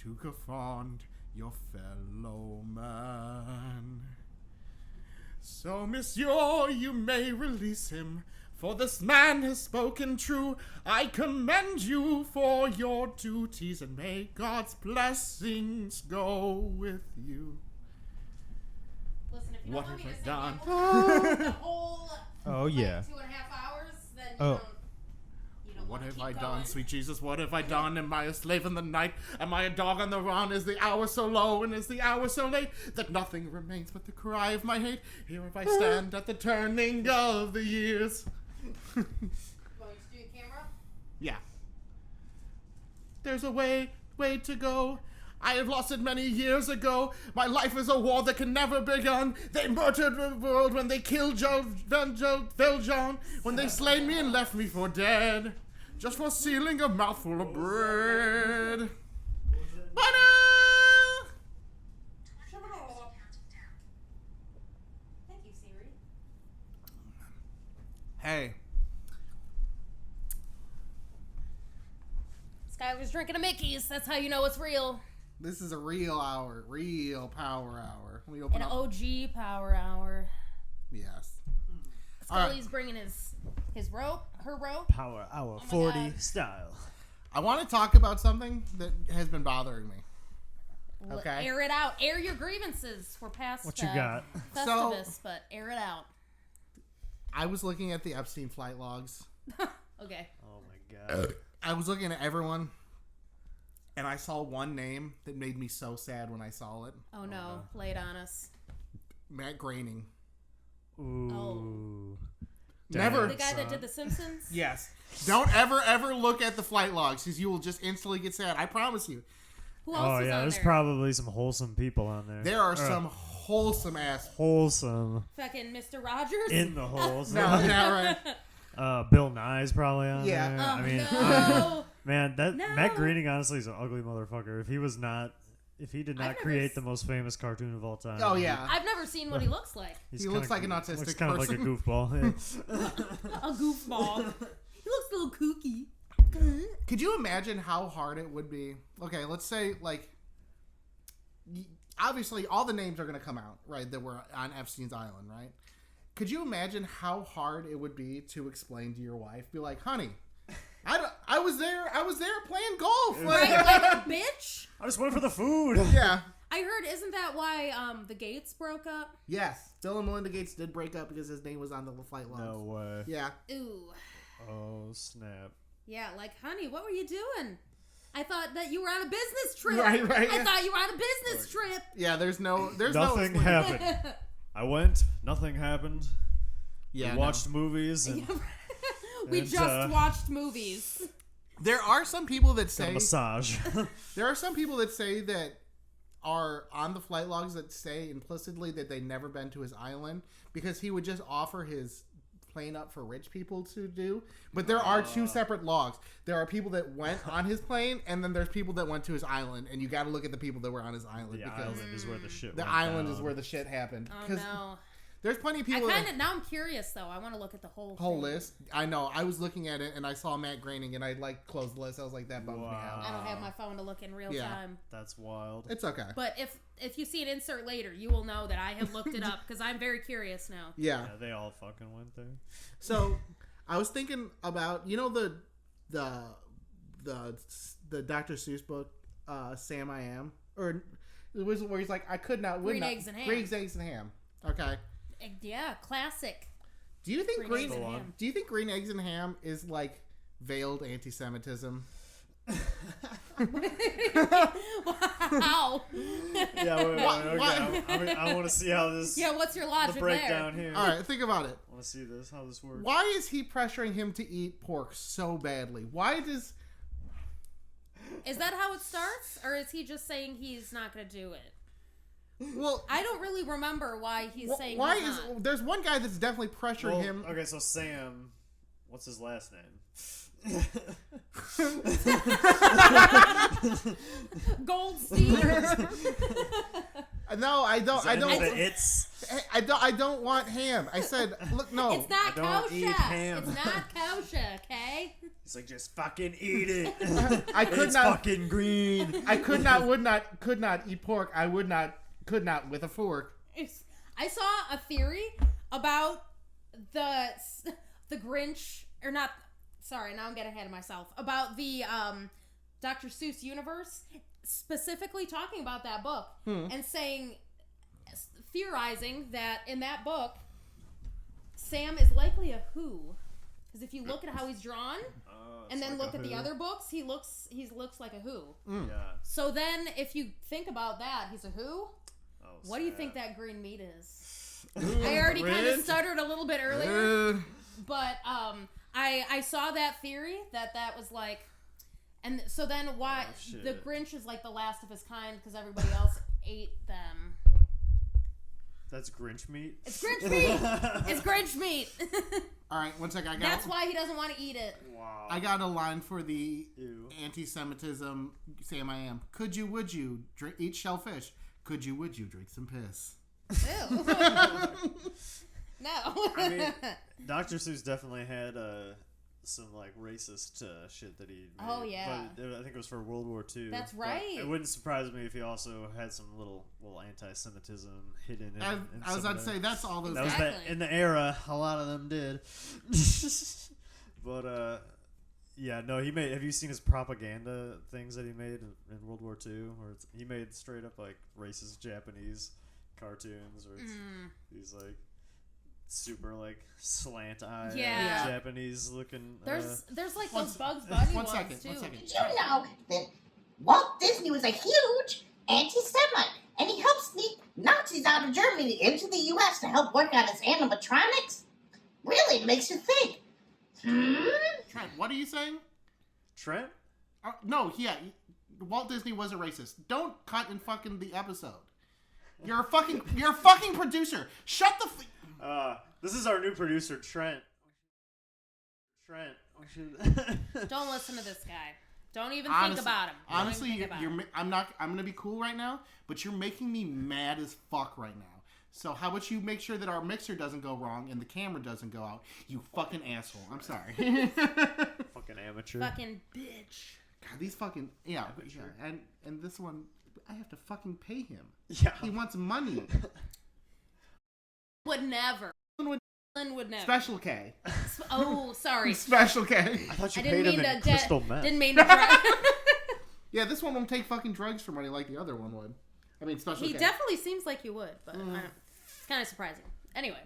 to confront your fellow man. So, monsieur, you may release him, for this man has spoken true. I commend you for your duties, and may God's blessings go with you. Listen, if you What don't want me have to I sing done? the whole Oh, yeah. 2.5 hours, then you don't What want to have I keep done, going. sweet Jesus? What have I done? Am I a slave in the night? Am I a dog on the run? Is the hour so low and is the hour so late that nothing remains but the cry of my hate? Here I stand at the turning of the years. Going to do your camera? Yeah. There's a way to go. I have lost it many years ago. My life is a war that can never begun. They murdered the world when they killed Valjean. When they slain me and left me for dead. Just for stealing a mouthful of bread. Thank you, Siri. Hey. Skylar's drinking a Mickey's. That's how you know it's real. This is a real hour. Real power hour. We open An up. OG power hour. Yes. Scully's bringing his rope, her rope. Power Hour my 40 God. style. I want to talk about something that has been bothering me. Okay. Air it out. Air your grievances. We're past What you got? Festivus, but air it out. I was looking at the Epstein flight logs. Okay. Oh my god. I was looking at everyone, and I saw one name that made me so sad when I saw it. Oh no. Lay it on us. Matt Groening. Ooh. Never. The guy that did The Simpsons? Yes. Don't ever look at the flight logs, because you will just instantly get sad. I promise you. Who else Oh is yeah, on there's there? probably some wholesome people on there. There are some wholesome ass. wholesome Fucking Mr. Rogers? in the holes. No, right. Bill Nye's probably on Yeah. there. Oh, I mean, no. man, that No. Matt Groening honestly is an ugly motherfucker. If he did not never create s- the most famous cartoon of all time. Oh, yeah. I've never seen what he looks like. He looks like an autistic Looks kind of like a person. goofball. A goofball. He looks a little kooky. Could you imagine how hard it would be? Okay, let's say, like, obviously all the names are going to come out, right, that were on Epstein's Island, right? Could you imagine how hard it would be to explain to your wife? Be like, honey, I was there playing golf. Right, like, bitch. I just went for the food. Yeah. I heard, isn't that why the Gates broke up? Yes. Bill and Melinda Gates did break up because his name was on the flight logs. No way. Yeah. Ooh. Oh snap. Yeah, like, honey, what were you doing? I thought that you were on a business trip. Right. I thought you were on a business trip. Yeah, there's Nothing no happened. I went. Nothing happened. Yeah. We watched movies and We And, just watched movies. There are some people that got a say massage. there are some people that say that are on the flight logs that say implicitly that they never been to his island because he would just offer his plane up for rich people to do. But there are two separate logs. There are people that went on his plane, and then there's people that went to his island, and you got to look at the people that were on his island The because island is where the shit the went island down. is where the shit happened. Oh 'Cause no. there's plenty of I people. kind of now I'm curious though. I want to look at the whole thing. list. I know. I was looking at it and I saw Matt Groening and I like closed the list. I was like, that bums me out. I don't have my phone to look in real Yeah. time. That's wild. It's okay. But if you see an insert later, you will know that I have looked it up because I'm very curious now. Yeah. Yeah, they all fucking went there. So I was thinking about the Dr. Seuss book, Sam I Am, or it was where he's like, I could not win. Green Eggs and Ham. Green Eggs and Ham. Okay. Yeah, classic. Do you think Green Eggs and Ham. Do you think Green Eggs and Ham is like veiled anti-Semitism? Wow. Yeah, wait, okay. Why? I want to see how this. Yeah, what's your logic the breakdown there? here. All right, think about it. I want to see this. How this works. Why is he pressuring him to eat pork so badly? Why does? Is that how it starts, or is he just saying he's not going to do it? Well, I don't really remember why he's saying. why he's is not. there's one guy that's definitely pressuring Well, him. okay, so Sam, what's his last name? Goldstein? No, I don't. I don't. I don't want ham. I said, look, no. It's not I don't eat kosher. ham. It's not kosher, okay? He's like, just fucking eat it. I could It's not. fucking green. I could not eat pork. I could not with a fork. I saw a theory about the Grinch, or not. Sorry, now I'm getting ahead of myself. About the Dr. Seuss universe, specifically talking about that book and theorizing that in that book, Sam is likely a Who. Because if you look at how he's drawn, and then look at the other books, he looks like a Who. Yeah. So then, if you think about that, he's a Who. Oh, What do you sad. think that green meat is? I already kind of stuttered a little bit earlier, but I saw that theory that was like, and so then why shit. the Grinch is like the last of his kind because everybody else ate them. That's Grinch meat? It's Grinch meat. It's Grinch meat. All right, one second. That's why he doesn't want to eat it. Wow. I got a line for the Ew. anti-Semitism. Sam, I am. Could you? Would you eat shellfish? Could you? Would you drink some piss? Ew. No. I mean, Dr. Seuss definitely had some like racist shit that he made. Oh, yeah. But I think it was for World War II. That's But right. it wouldn't surprise me if he also had some little anti-Semitism hidden in. I in was some about of to say that's all those. that was guys. Exactly. in the era. A lot of them did. But yeah, no, he made. Have you seen his propaganda things that he made in World War II? Where he made straight up like racist Japanese cartoons, or these like super like slant eye Yeah. Japanese looking. There's like One those s- Bugs Bunny one ones second, too. one second. Did you know that Walt Disney was a huge anti-Semite, and he helped sneak Nazis out of Germany into the U.S. to help work on his animatronics? Really makes you think. Trent, what are you saying? Trent. No, yeah, Walt Disney was a racist. Don't cut in fucking the episode. You're a fucking producer. Shut the. This is our new producer, Trent. Trent. We should. Don't listen to this guy. Don't even Honestly- think about him. Don't Honestly, even think about him. I'm gonna be cool right now, but you're making me mad as fuck right now. So how about you make sure that our mixer doesn't go wrong and the camera doesn't go out? You fucking asshole. I'm sorry. Fucking amateur. Fucking bitch. God, these fucking yeah, and this one, I have to fucking pay him. Yeah. He wants money. Would never. Would- Lynn would never. Special K. Oh, sorry. Special K. I thought you I paid didn't him mean in to. crystal meth. Didn't mean to. Try. Yeah, this one won't take fucking drugs for money like the other one would. I mean, Special He K. definitely seems like you would, but I don't, it's kind of surprising. Anyway,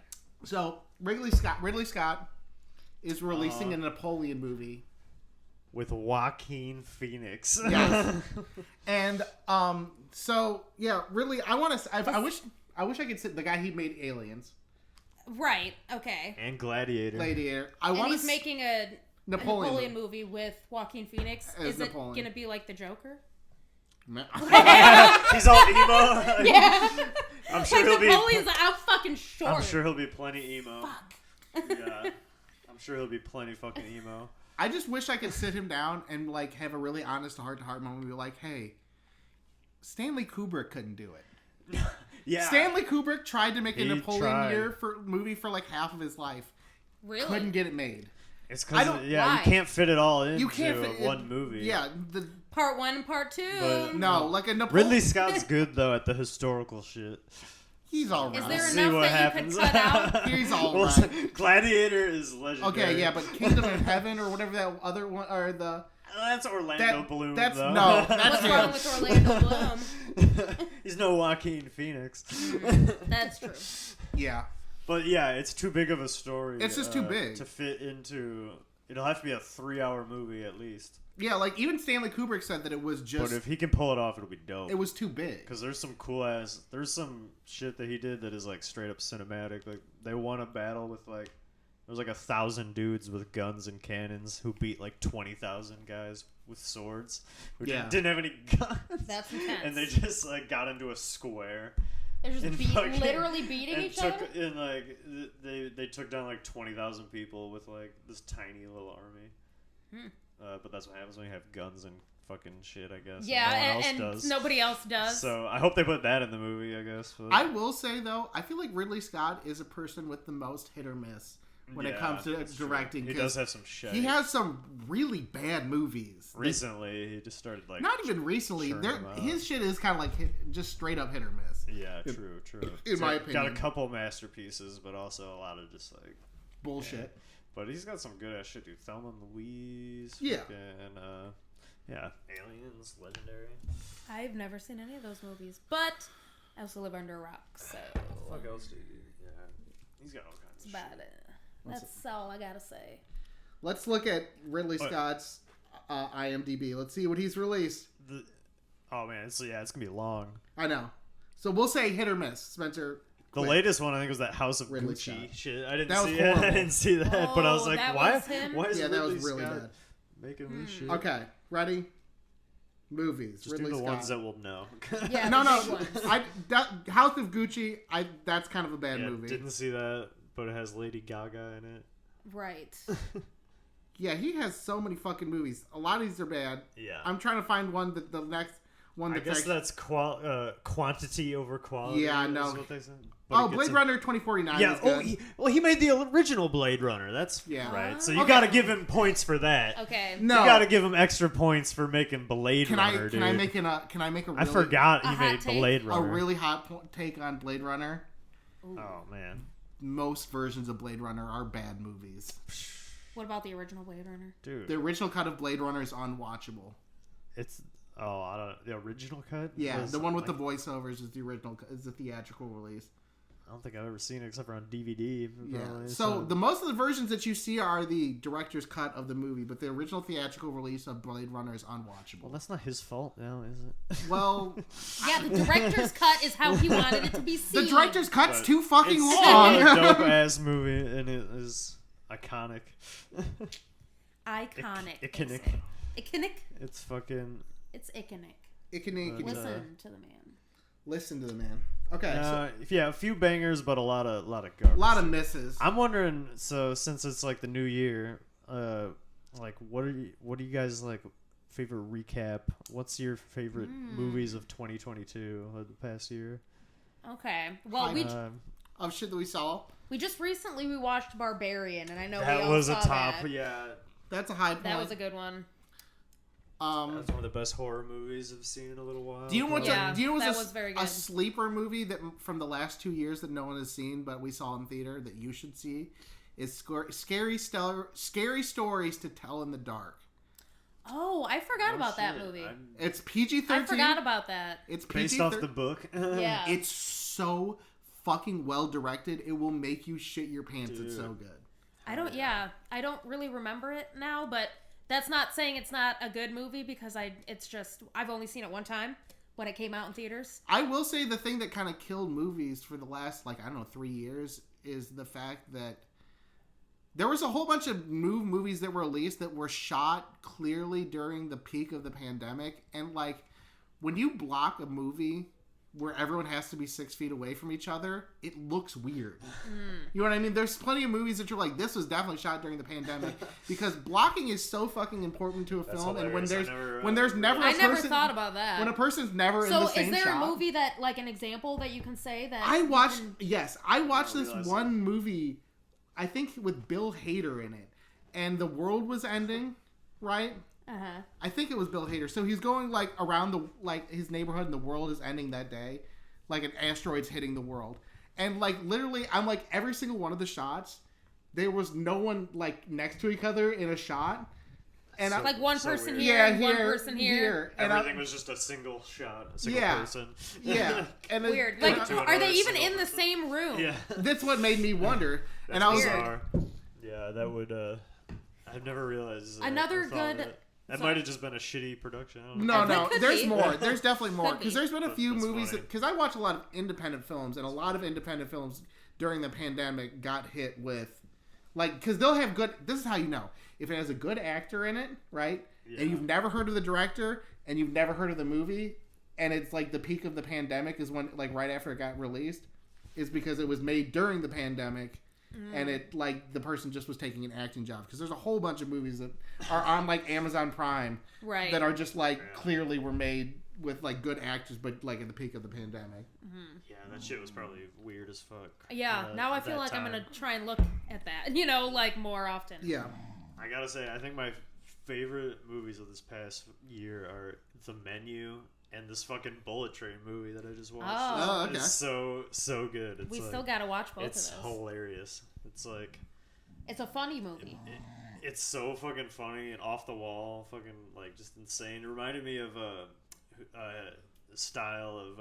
So Ridley Scott is releasing a Napoleon movie. With Joaquin Phoenix. Yes. And so yeah, really, I want to. I wish I could sit the guy he made Aliens, right? Okay. And Gladiator. Gladiator. I And want he's to making a Napoleon movie with Joaquin Phoenix. As Is Napoleon. it gonna be like the Joker? He's all emo. Yeah. I'm sure Like he'll Napoleon's be. like, I'm fucking short. I'm sure he'll be plenty emo. Fuck. Yeah. I'm sure he'll be plenty fucking emo. I just wish I could sit him down and like have a really honest heart-to-heart moment and be like, hey, Stanley Kubrick couldn't do it. Yeah. Stanley Kubrick tried to make a He Napoleon tried. movie for like half of his life. Really? Couldn't get it made. It's I because don't- yeah, why? you can't fit it all into You can't fit one movie. Yeah, the Part 1 and Part 2. But- no, like a Napoleon. Ridley Scott's good though at the historical shit. He's all right. Is there See enough what that happens. you could cut out? He's all Well, right. Gladiator is legendary. Okay, yeah, but Kingdom of Heaven or whatever that other one or the That's Orlando Bloom. that's though. no, that's What's wrong with Orlando Bloom? He's no Joaquin Phoenix. That's true. yeah. But yeah, it's too big of a story. It's just too big. to fit into. It'll have to be a 3-hour movie at least. Yeah, like even Stanley Kubrick said that it was just But if he can pull it off, it'll be dope. it was too big. Because there's some cool ass. There's some shit that he did that is like straight up cinematic. Like they won a battle with like there was like 1,000 dudes with guns and cannons who beat like 20,000 guys with swords who Yeah. didn't have any guns. That's intense. And they just like got into a square. They're just and fucking- literally beating and each took, other? And like they took down like 20,000 people with like this tiny little army. But that's what happens when you have guns and fucking shit, I guess. Yeah, no one and else does. nobody else does. So I hope they put that in the movie, I guess. But I will say though, I feel like Ridley Scott is a person with the most hit or miss when it comes to that's true. directing. He 'cause does have some shit. He has some really bad movies. Recently, he just started like. Not even recently. churning them out. His shit is kind of like just straight up hit or miss. Yeah, true. In my got opinion. a couple masterpieces, but also a lot of just like Bullshit. But he's got some good ass shit, dude. Thelma and Louise. Yeah. And yeah, Aliens, Legendary. I've never seen any of those movies, but I also live under a rock, so Fuck else, dude. Yeah, he's got all kinds that's of about shit. it. That's all I gotta say. Let's look at Ridley Scott's IMDb. Let's see what he's released. Oh man, it's gonna be long. I know. So we'll say hit or miss. Spencer. The quit. latest one I think was that House of Ridley Gucci Scott. shit. I didn't That was see it. I horrible. didn't see that, but I was Oh, like, that why? was him? Why is Yeah, that was Ridley really Scott bad. making this shit? Okay, ready? Movies. Just Ridley do the Scott. ones that we'll know. Yeah, No, the big no. ones. House of Gucci. That's kind of a bad Yeah, movie. didn't see that, but it has Lady Gaga in it. Right. Yeah, he has so many fucking movies. A lot of these are bad. Yeah. I'm trying to find one that the next one. I That's guess actually, that's quantity over quality. Yeah, I know. Is what they said. Oh, But it Blade gets Runner 2049. Yeah. is good. He made the original Blade Runner. That's Yeah. right. So you Okay. got to give him points for that. Okay. No. You got to give him extra points for making Blade Runner, dude. Can I make a really, I forgot A he hot made take? Blade a Runner. really hot take on Blade Runner? Oh man, Most versions of Blade Runner are bad movies. What about the original Blade Runner? dude. The original cut of Blade Runner is unwatchable. It's I don't. The original cut. Yeah, was, the one with like, the voiceovers is the original. Is the theatrical release. I don't think I've ever seen it except for on DVD. Yeah. apparently, So the most of the versions that you see are the director's cut of the movie, but the original theatrical release of Blade Runner is well, unwatchable. that's not his fault now, is it? Well, Yeah, the director's cut is how he wanted it to be seen. the director's cut's But too fucking it's long. still a dope ass movie, and it is iconic. Iconic. they Iconic. say. Iconic? It's fucking. It's iconic. Listen Listen to the man. to the man. Okay, so Yeah, a few bangers, but a lot of garbage. a lot of misses. I'm wondering. So since it's like the new year, like what are you guys like? Favorite recap? What's your favorite movies of 2022 of the past year? Okay. Well, Of shit that we saw. we just recently we watched Barbarian, and I know we That all was a saw top. that. Yeah, That's a high point. That was a good one. that's one of the best horror movies I've seen in a little while. Do you know what's Yeah, do you know what's that a, was very a good. sleeper movie that from the last 2 years that no one has seen but we saw in theater that you should see is Scary Stories to Tell in the Dark. Oh, I forgot about that movie. It's PG-13. I forgot about that. It's Based PG-13. off the book. Yeah. It's so fucking well directed. It will make you shit your pants. It's so good. I don't really remember it now, but that's not saying it's not a good movie because I've only seen it one time when it came out in theaters. I will say the thing that kind of killed movies for the last 3 years is the fact that there was a whole bunch of movies that were released that were shot clearly during the peak of the pandemic. And, when you block a movie where everyone has to be 6 feet away from each other, it looks weird. You know what I mean? There's plenty of movies that you're like, this was definitely shot during the pandemic. Because blocking is so fucking important to a film. And when there's never a I never person... thought about that. When a person's never in So the same is there shot, a movie that, an example that you can say that... I watched this realize one movie, I think with Bill Hader in it, and the world was ending, right? Uh-huh. I think it was Bill Hader. So he's going around his neighborhood, and the world is ending that day, an asteroid's hitting the world, and literally, I'm every single one of the shots, there was no one next to each other in a shot, and one so person weird. here, yeah, and one person here. and Everything was just a single shot, a single Yeah. person. yeah, and then, Weird. to Are they another even single in the person. same room? Yeah. that's what made me wonder, and That's I was bizarre. Yeah, that would. I've never realized. Another or thought of good- it. That might have just been a shitty production. I don't No, know. no. Could There's be. more. There's definitely more. Could be. Because there's been a few That's movies funny. because I watch a lot of independent films, and a lot of independent films during the pandemic got hit with, because they'll have good. This is how you know if it has a good actor in it, right? Yeah. And you've never heard of the director, and you've never heard of the movie, and it's the peak of the pandemic is when right after it got released, is because it was made during the pandemic. And it the person just was taking an acting job because there's a whole bunch of movies that are on Amazon Prime Right. that are just clearly were made with like good actors, but like at the peak of the pandemic. Yeah, that shit was probably weird as fuck. Yeah, now I at feel that like I'm time. gonna try and look at that, like more often. Yeah. I gotta say, I think my favorite movies of this past year are The Menu and this fucking Bullet Train movie that I just watched. Oh, okay. It's so good. It's We like, still gotta watch both it's of those. hilarious. It's like It's a funny movie. it's so fucking funny and off the wall, fucking like just insane. It reminded me of the style of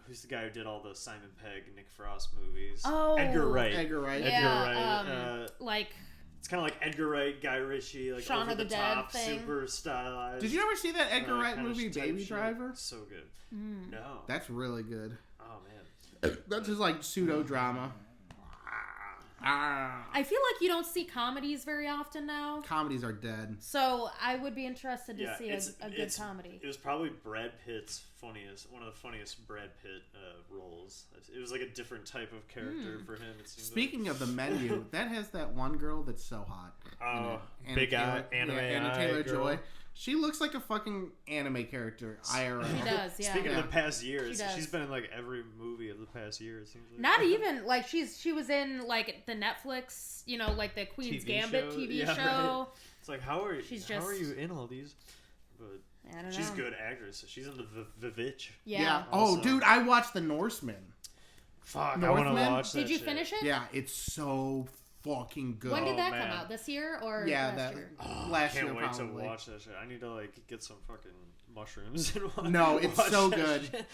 who's the guy who did all the Simon Pegg, Nick Frost movies? Oh. Edgar Wright. Edgar Wright. Yeah, Edgar Wright. like It's kind of like Edgar Wright, Guy Ritchie, like Shaun over of the the Dead top, thing. super stylized. Did you ever see that Edgar Wright kinda movie, type Baby shit. Driver? So good. No. That's really good. Oh man. That's just like pseudo drama. I feel like you don't see comedies very often now. Comedies are dead. So I would be interested to Yeah, see a good comedy. It was probably Brad Pitt's one of the funniest Brad Pitt roles. It was like a different type of character for him. It seems Speaking of The Menu, that has that one girl that's so hot. Oh, Anna big Taylor- eye, anime Anna eye Taylor-Joy. girl. She looks like a fucking anime character. IRL. She does, yeah. Speaking Yeah. of the past years, She does. she's been in like every movie of the past year. It seems like. Not even like she was in like the Netflix, like the Queen's TV Gambit show? TV Yeah, show. right. It's like how are She's how are just- you in all these? But I don't she's know. a good actress. She's in the Vitch. Yeah. Oh, Also- dude, I watched The Norseman. Fuck, I want to Northman? watch that. Did you shit. finish it? Yeah, it's so fucking good. When did that man. come out? This year or Yeah, last that year? last Can't year wait probably. to watch that shit. I need to like get some fucking mushrooms and watch. No, it's watch so that good. shit.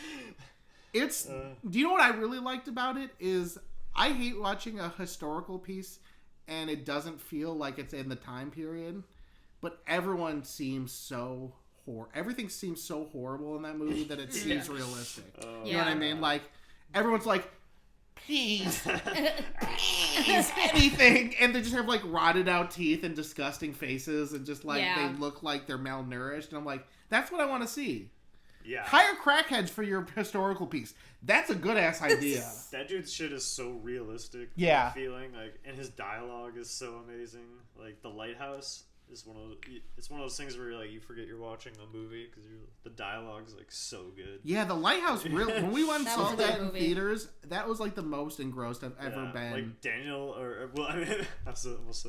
It's. Do you know what I really liked about it? Is I hate watching a historical piece and it doesn't feel like it's in the time period, but everyone seems so everything seems so horrible in that movie that it seems realistic. You know what I mean? Like everyone's like, please, please, anything, and they just have like rotted out teeth and disgusting faces and just like Yeah. they look like they're malnourished. And I'm like, that's what I want to see. Yeah. Hire crackheads for your historical piece. That's a good ass idea. That dude's shit is so realistic. Yeah. Feeling like, and his dialogue is so amazing. Like the Lighthouse is one of those things where like you forget you're watching a movie because the dialogue is like so good. Yeah, the Lighthouse. When we went and That saw was a good that in movie. theaters, that was like the most engrossed I've ever Yeah, been. Like Daniel or well, I mean, I almost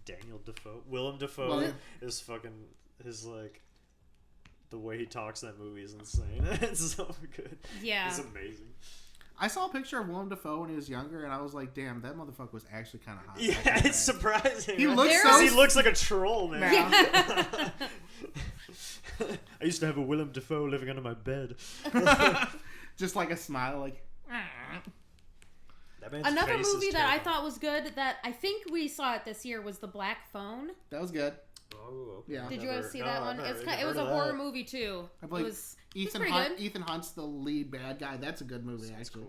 Daniel Defoe, Willem Dafoe Willem. is fucking his like. The way he talks in that movie is insane. It's so good. Yeah. It's amazing. I saw a picture of Willem Dafoe when he was younger, and I was like, "Damn, that motherfucker was actually kind of hot." Yeah, back in the it's day. surprising. He right? looks There's- so. He looks like a troll, man. Yeah. I used to have a Willem Dafoe living under my bed. Just like a smile, like. That man's Another face is movie that I terrifying. thought was good that I think we saw it this year was The Black Phone. That was good. Oh, okay. Yeah. Did you ever see that one? I've It never was a heard of horror that. movie too. I It believe was Ethan pretty Hunt. good. Ethan Hunt's the lead bad guy. That's a good movie, That's actually.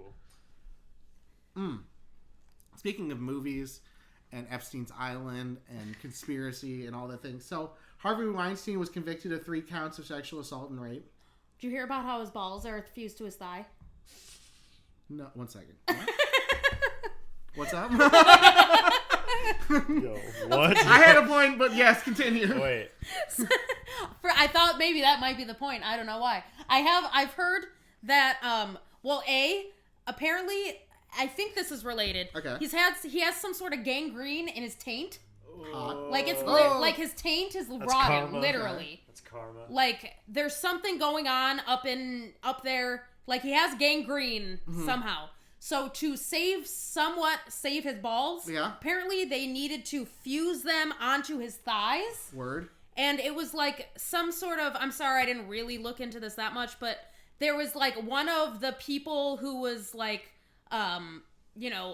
cool. Speaking of movies and Epstein's Island and conspiracy and all that things, so Harvey Weinstein was convicted of 3 counts of sexual assault and rape. Did you hear about how his balls are fused to his thigh? No, 1 second. What's up? Yo, what? I had a point, but yes, continue. Wait. I thought maybe that might be the point. I don't know why. I've heard that apparently I think this is related. Okay. He has some sort of gangrene in his taint. Hot. Like it's Oh. like his taint is That's rotting, karma. literally. That's karma. Like there's something going on up there. Like he has gangrene somehow. So to save his balls, Yeah. apparently they needed to fuse them onto his thighs. Word. And it was like some sort of, I'm sorry, I didn't really look into this that much, but there was like one of the people who was like,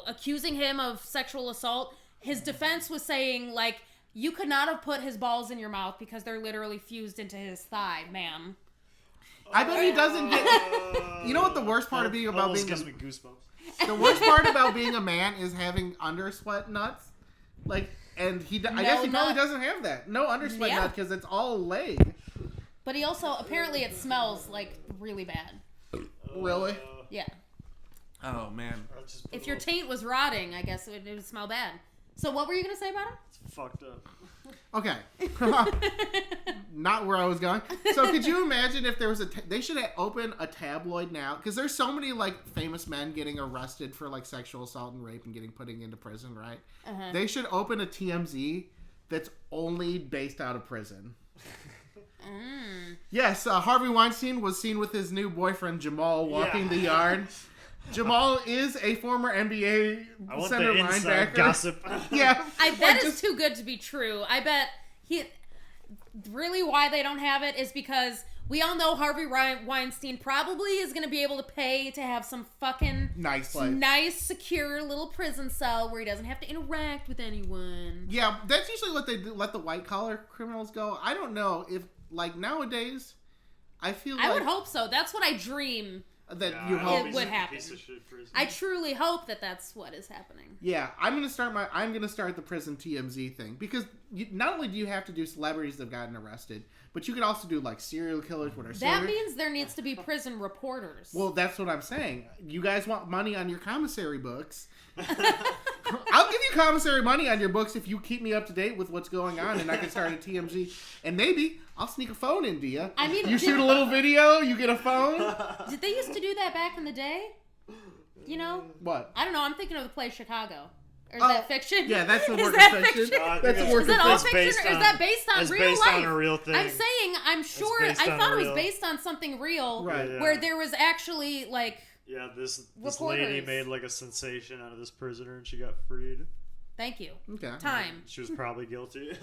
accusing him of sexual assault. His defense was saying like, you could not have put his balls in your mouth because they're literally fused into his thigh, ma'am. I bet he doesn't get. You know what the worst part of being about Almost being gives me goosebumps. the worst part about being a man is having undersweat nuts, like, and I guess he probably nut. doesn't have that. No undersweat Yeah. nut because it's all leg. But he also, apparently it smells like really bad. Really? Yeah. Oh man. I'll just put If a your little- taint was rotting, I guess it would smell bad. So what were you gonna say about him? It's fucked up. Okay. Not where I was going. So could you imagine if there was they should open a tabloid now, because there's so many like famous men getting arrested for like sexual assault and rape and getting put into prison, right? They should open a TMZ that's only based out of prison. Yes, Harvey Weinstein was seen with his new boyfriend Jamal walking the yard. Jamal is a former NBA I want center the inside linebacker. gossip. Yeah, I bet like, it's too good to be true. I bet really why they don't have it is because we all know Harvey Weinstein probably is going to be able to pay to have some fucking nice, secure little prison cell where he doesn't have to interact with anyone. Yeah, that's usually what they do, let the white collar criminals go. I don't know if like nowadays, I feel like I would hope so. That's what I dream. that Yeah, you I hope hope he's would in a happen. piece of shit prison. I truly hope that that's what is happening. Yeah, I'm gonna start the prison TMZ thing because not only do you have to do celebrities that have gotten arrested, but you could also do like serial killers. What are That means there needs to be prison reporters. Well, that's what I'm saying. You guys want money on your commissary books? I'll give you commissary money on your books if you keep me up to date with what's going on, and I can start a TMZ. And maybe I'll sneak a phone in, Dia. I mean, you shoot a little video, you get a phone. Did they used to do that back in the day? You know? What? I don't know. I'm thinking of the play Chicago. Or is Oh, that fiction? Yeah, that's the Is work that of fiction. fiction? No, I think That's a it's- work Is of that all fiction. fiction, or is that based on it's real based life? on a real thing. I'm saying, I'm sure. based I on thought a it was real- based on something real, Right. Yeah. where there was actually like. Yeah, this lady Reporters. made like a sensation out of this prisoner, and she got freed. Thank you. Okay. Time. She was probably guilty.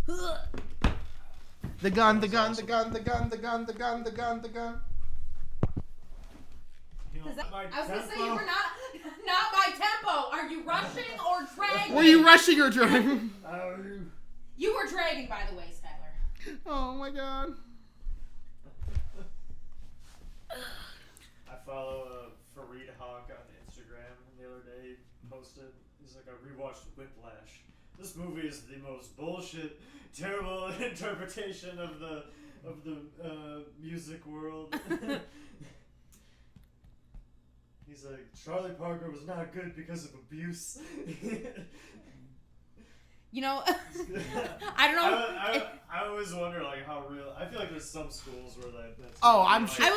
The gun, the gun, the gun, the gun, the gun, the gun, the gun, the gun. I was gonna say you were not by tempo. Are you rushing or dragging? Were you rushing or driving? You were dragging, by the way, Skylar. Oh my god. I follow Fareed Hawk on Instagram, and the other day he posted, he's like, I rewatched Whiplash. This movie is the most bullshit, terrible interpretation of the music world. He's like, Charlie Parker was not good because of abuse. You know, I don't know. I always wonder like how real. I feel like there's some schools where that's. Oh, I'm sure- I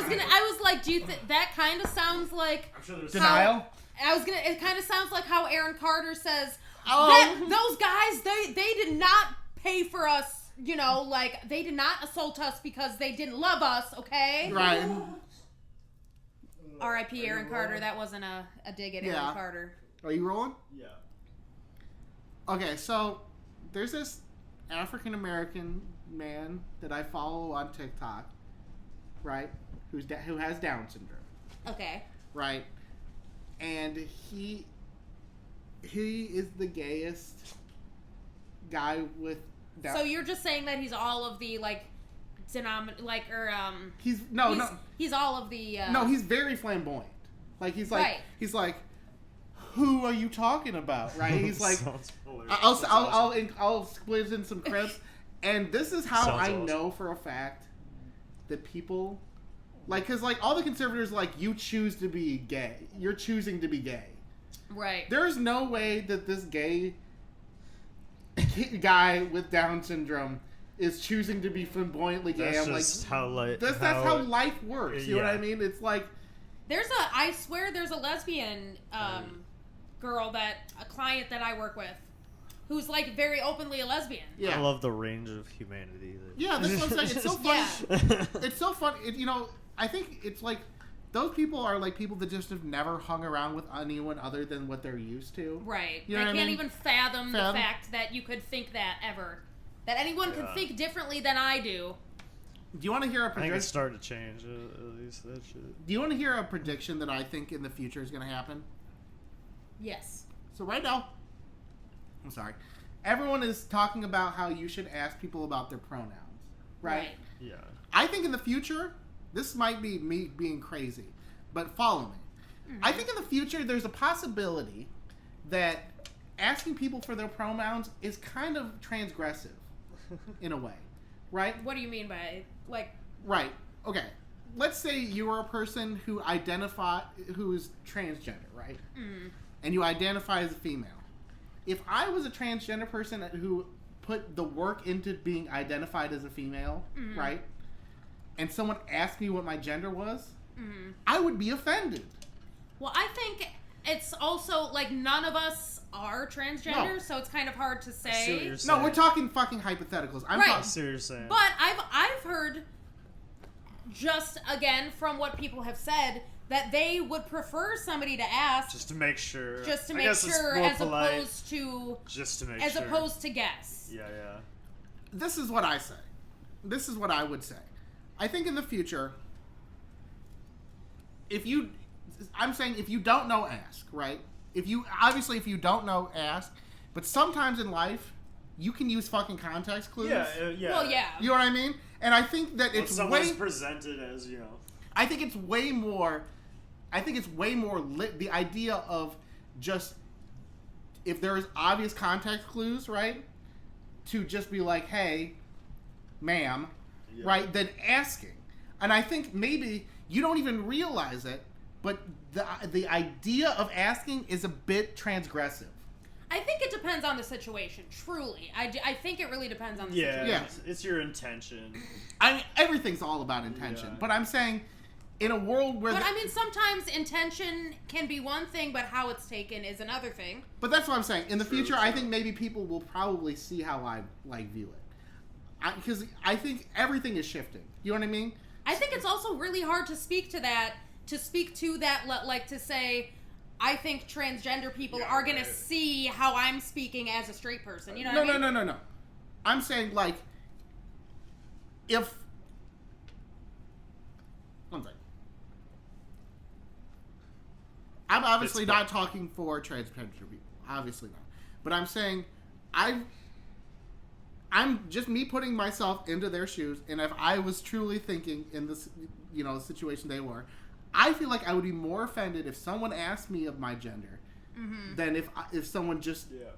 was like, do you think that kind of sounds like? I'm sure there's Denial? It kind of sounds like how Aaron Carter says Oh. that those guys they did not pay for us. You know, like they did not assault us because they didn't love us. Okay. Right. R.I.P. Aaron Carter. That wasn't a dig at Yeah. Aaron Carter. Are you rolling? Yeah. Okay, so there's this African American man that I follow on TikTok, right? Who has Down syndrome, Okay. right? And he is the gayest guy with Down. So you're just saying that he's all of the like he's he's all of the no, he's very flamboyant. Like he's like Right. he's like, who are you talking about? Right? He's like, Sounds hilarious. I'll squeeze in some clips, and this is how Sounds I awesome. know for a fact that people, like, because like all the conservatives are like, you choose to be gay, you're choosing to be gay. right. There's no way that this gay guy with Down syndrome is choosing to be flamboyantly gay. That's I'm just like, how that's how life works. You know what I Yeah. mean? It's like, I swear there's a lesbian girl a client that I work with who's like very openly a lesbian. yeah, I love the range of humanity. That yeah. That's what I'm saying. It's so funny. Yeah. It's so fun. I think it's like those people are like people that just have never hung around with anyone other than what they're used to. Right. You know I what I can't mean? even fathom the fact that you could think that ever. That anyone could Yeah. think differently than I do. Do you want to hear a I think prediction? it's starting to change. At least that shit. Do you want to hear a prediction that I think in the future is going to happen? Yes. So right now, I'm sorry, everyone is talking about how you should ask people about their pronouns, right? Yeah. I think in the future, this might be me being crazy, but follow me. I think in the future there's a possibility that asking people for their pronouns is kind of transgressive in a way, right? What do you mean by like? Right. Okay. Let's say you are a person who is transgender, right? and you identify as a female. If I was a transgender person who put the work into being identified as a female, right? And someone asked me what my gender was, I would be offended. Well, I think it's also like none of us are transgender, No. so it's kind of hard to I see what say. you're saying. No, we're talking fucking hypotheticals. I'm Right. I talking. see what you're saying. But I've heard, just again from what people have said, that they would prefer somebody to ask just to make sure. I guess it's sure, more as polite, opposed to just to make as sure. opposed to guess. Yeah, yeah. This is what I say. This is what I would say. I think in the future, I'm saying if you don't know, ask, right? If you don't know, ask. But sometimes in life, you can use fucking context clues. Yeah, yeah. Well, yeah. You know what I mean? And I think that When it's someone's way. presented as, you know. I think it's way more. I think it's way more lit. The idea of just if there is obvious context clues, right? To just be like, "Hey, ma'am," Yeah. right? Than asking. And I think maybe you don't even realize it, but the idea of asking is a bit transgressive. I think it depends on the situation. Truly, I think it really depends on the Yeah, situation. Yeah. it's your intention. I mean, everything's all about intention. Yeah. But I'm saying, in a world where, But I mean, sometimes intention can be one thing, but how it's taken is another thing. but that's what I'm saying. In the True, future, I true. think maybe people will probably see how I view it, because I think everything is shifting. You know what I mean? I think it's also really hard to speak to that. Like to say, I think transgender people Yeah, are going right. to see how I'm speaking as a straight person. You know what I mean? No. I'm saying like, if one second. I'm obviously It's not talking for transgender people. Obviously not. But I'm saying I'm just me putting myself into their shoes, and if I was truly thinking in this, situation they were, I feel like I would be more offended if someone asked me of my gender than if someone just Yeah.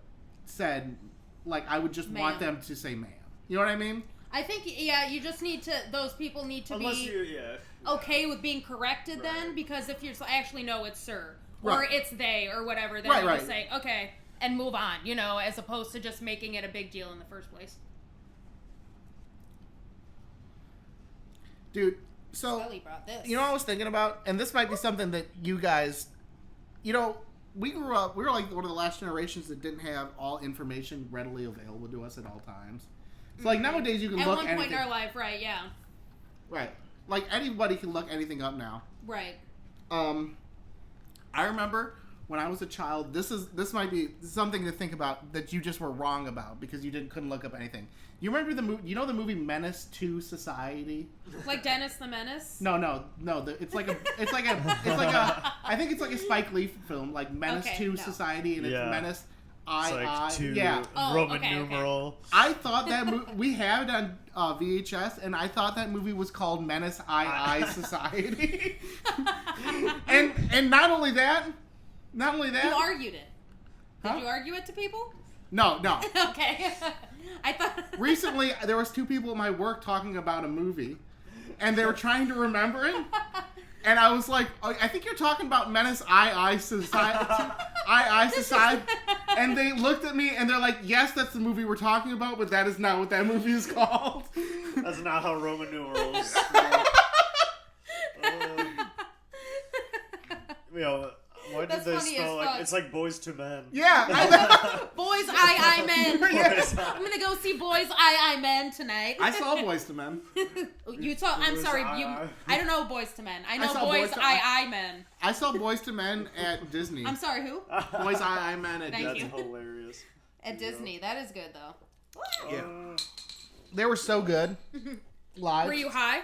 said, like, I would just want Ma'am. them to say ma'am. You know what I mean? I think, yeah, you just need to, those people need to Unless be you, yeah. okay with being corrected then, Right. because if you're actually, no, it's sir, or Right. it's they, or whatever, then Right, you just right. say, okay, and move on, as opposed to just making it a big deal in the first place. Dude, so, Scully brought this. you know what I was thinking about? And this might be something that you guys, we grew up, we were like one of the last generations that didn't have all information readily available to us at all times. So, like, nowadays you can At look one anything. point in our life, right, yeah. Right. Like, anybody can look anything up now. Right. I remember when I was a child, this might be something to think about that you just were wrong about because you couldn't look up anything. You remember the movie? You know the movie Menace to Society? Like Dennis the Menace? No. It's like a. I think it's like a Spike Lee film, like Menace Okay, to no. Society, and Yeah. it's Menace. It's like two Yeah. Oh, Roman okay, okay. numeral. I thought that we have it on VHS, and I thought that movie was called Menace I Society. and not only that. You argued it. Did Huh? you argue it to people? No. Okay. I thought... Recently, there was two people at my work talking about a movie, and they were trying to remember it. And I was like, oh, I think you're talking about Menace I Society. And they looked at me and they're like, yes, that's the movie we're talking about, but that is not what that movie is called. That's not how Roman numerals. Why did That's they funny spell as like fuck. it's like boys to men? Yeah. I Boys, I Men. Boys, I'm gonna go see Boys, I Men tonight. saw Boys to Men. You saw? I'm Boys, sorry. I. I don't know Boys to Men. I know saw Boys, Boys to I Men. I saw Boys to Men at Disney. I'm sorry. Who? Boys I Men at Thank Disney. That's hilarious. At Disney. That is good though. Yeah. Uh, They were so good. Live. Were you high?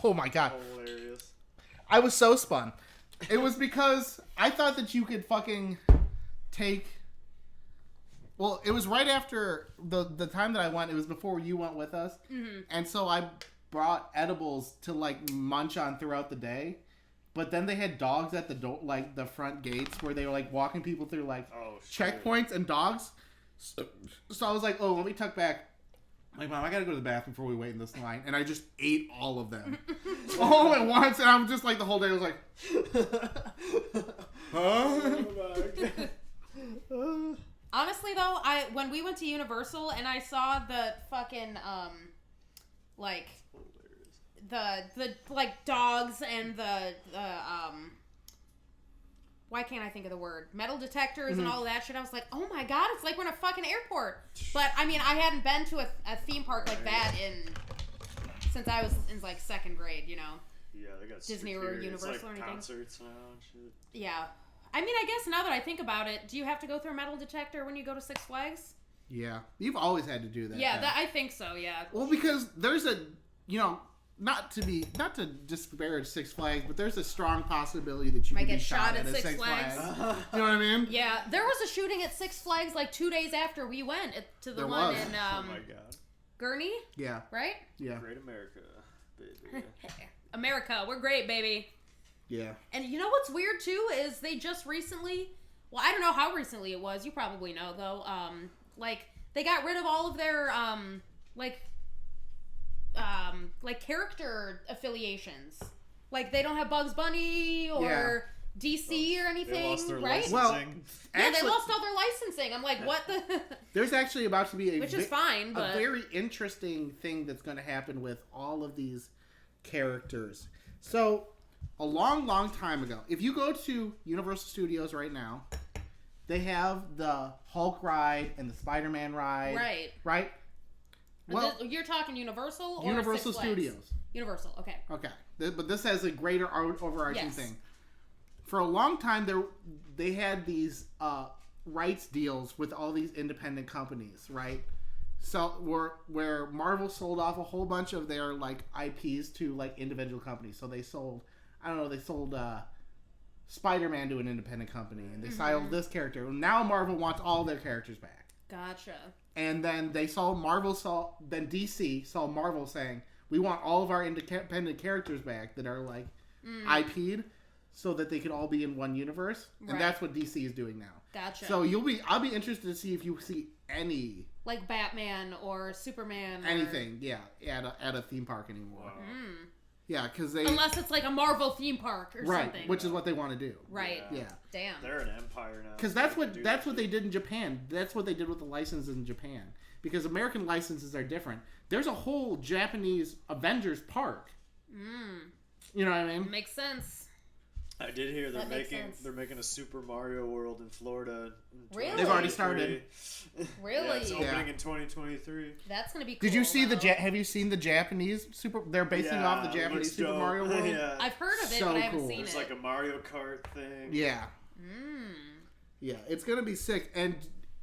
Oh my god. hilarious. I was so spun. It was because I thought that you could fucking take. Well, it was right after the time that I went. It was before you went with us, and so I brought edibles to like munch on throughout the day. But then they had dogs at the door, like the front gates, where they were like walking people through like Oh, shit. checkpoints and dogs. So I was like, oh, let me tuck back. Like, Mom, I gotta go to the bathroom before we wait in this line. And I just ate all of them. all at once. And I'm just like, the whole day I was like, Huh? Honestly, though, when we went to Universal and I saw the fucking like the like dogs and the why can't I think of the word? Metal detectors and all of that shit. I was like, oh my god, it's like we're in a fucking airport. But I mean, I hadn't been to a theme park like that since I was in like second grade, you know. Yeah, they got Disney or security. Universal It's like or anything. concerts now and shit. Yeah. I mean, I guess now that I think about it, do you have to go through a metal detector when you go to Six Flags? Yeah, you've always had to do that. Yeah, I think so, yeah. Well, because there's a, you know, not to disparage Six Flags, but there's a strong possibility that you Might could be get shot at a Six Flags. You know what I mean? Yeah, there was a shooting at Six Flags like 2 days after we went to the There one was. in Oh my god. Gurney, Yeah, right? yeah, Great America, baby. America, we're great, baby. yeah. And you know what's weird too is they just recently, well, I don't know how recently it was. You probably know though. Like they got rid of all of their like character affiliations. Like they don't have Bugs Bunny or DC or anything, They lost their right? Well, licensing. Yeah, they actually, lost all their licensing. I'm like, what the? there's actually about to be Which is fine, a but very interesting thing that's going to happen with all of these characters. So, a long, long time ago, if you go to Universal Studios right now, they have the Hulk ride and the Spider-Man ride. right. Right? Well, You're talking Universal or Universal Six Flags? Studios. Universal, okay. Okay. But this has a greater overarching Yes. thing. For a long time, they had these rights deals with all these independent companies, right? So where Marvel sold off a whole bunch of their like IPs to like individual companies. So they sold, I don't know, they sold Spider-Man to an independent company, and they sold this character. Now Marvel wants all their characters back. Gotcha. And then then DC saw Marvel saying, we want all of our independent characters back that are like IP'd, so that they could all be in one universe. Right. And that's what DC is doing now. Gotcha. So I'll be interested to see if you see any like Batman or Superman. anything, at a theme park anymore. Wow. Yeah, because they Unless it's like a Marvel theme park or right, something. which is what they want to do. Right. Yeah. Damn. They're an empire now. Because so that's they can do what that they shit. did in Japan. That's what they did with the licenses in Japan. Because American licenses are different. There's a whole Japanese Avengers park. You know what I mean? Makes sense. I did hear That makes sense. they're making a Super Mario World in Florida. In Really? They've already 2023. started. Really? Yeah, it's opening Yeah. in 2023. That's gonna be cool. Did you see though. Have you seen the Japanese Super? They're basing off the Yeah, it Japanese looks Super dope. Mario World. Yeah. I've heard of it, So but I haven't cool. seen It's it. like a Mario Kart thing. Yeah, yeah, it's gonna be sick, and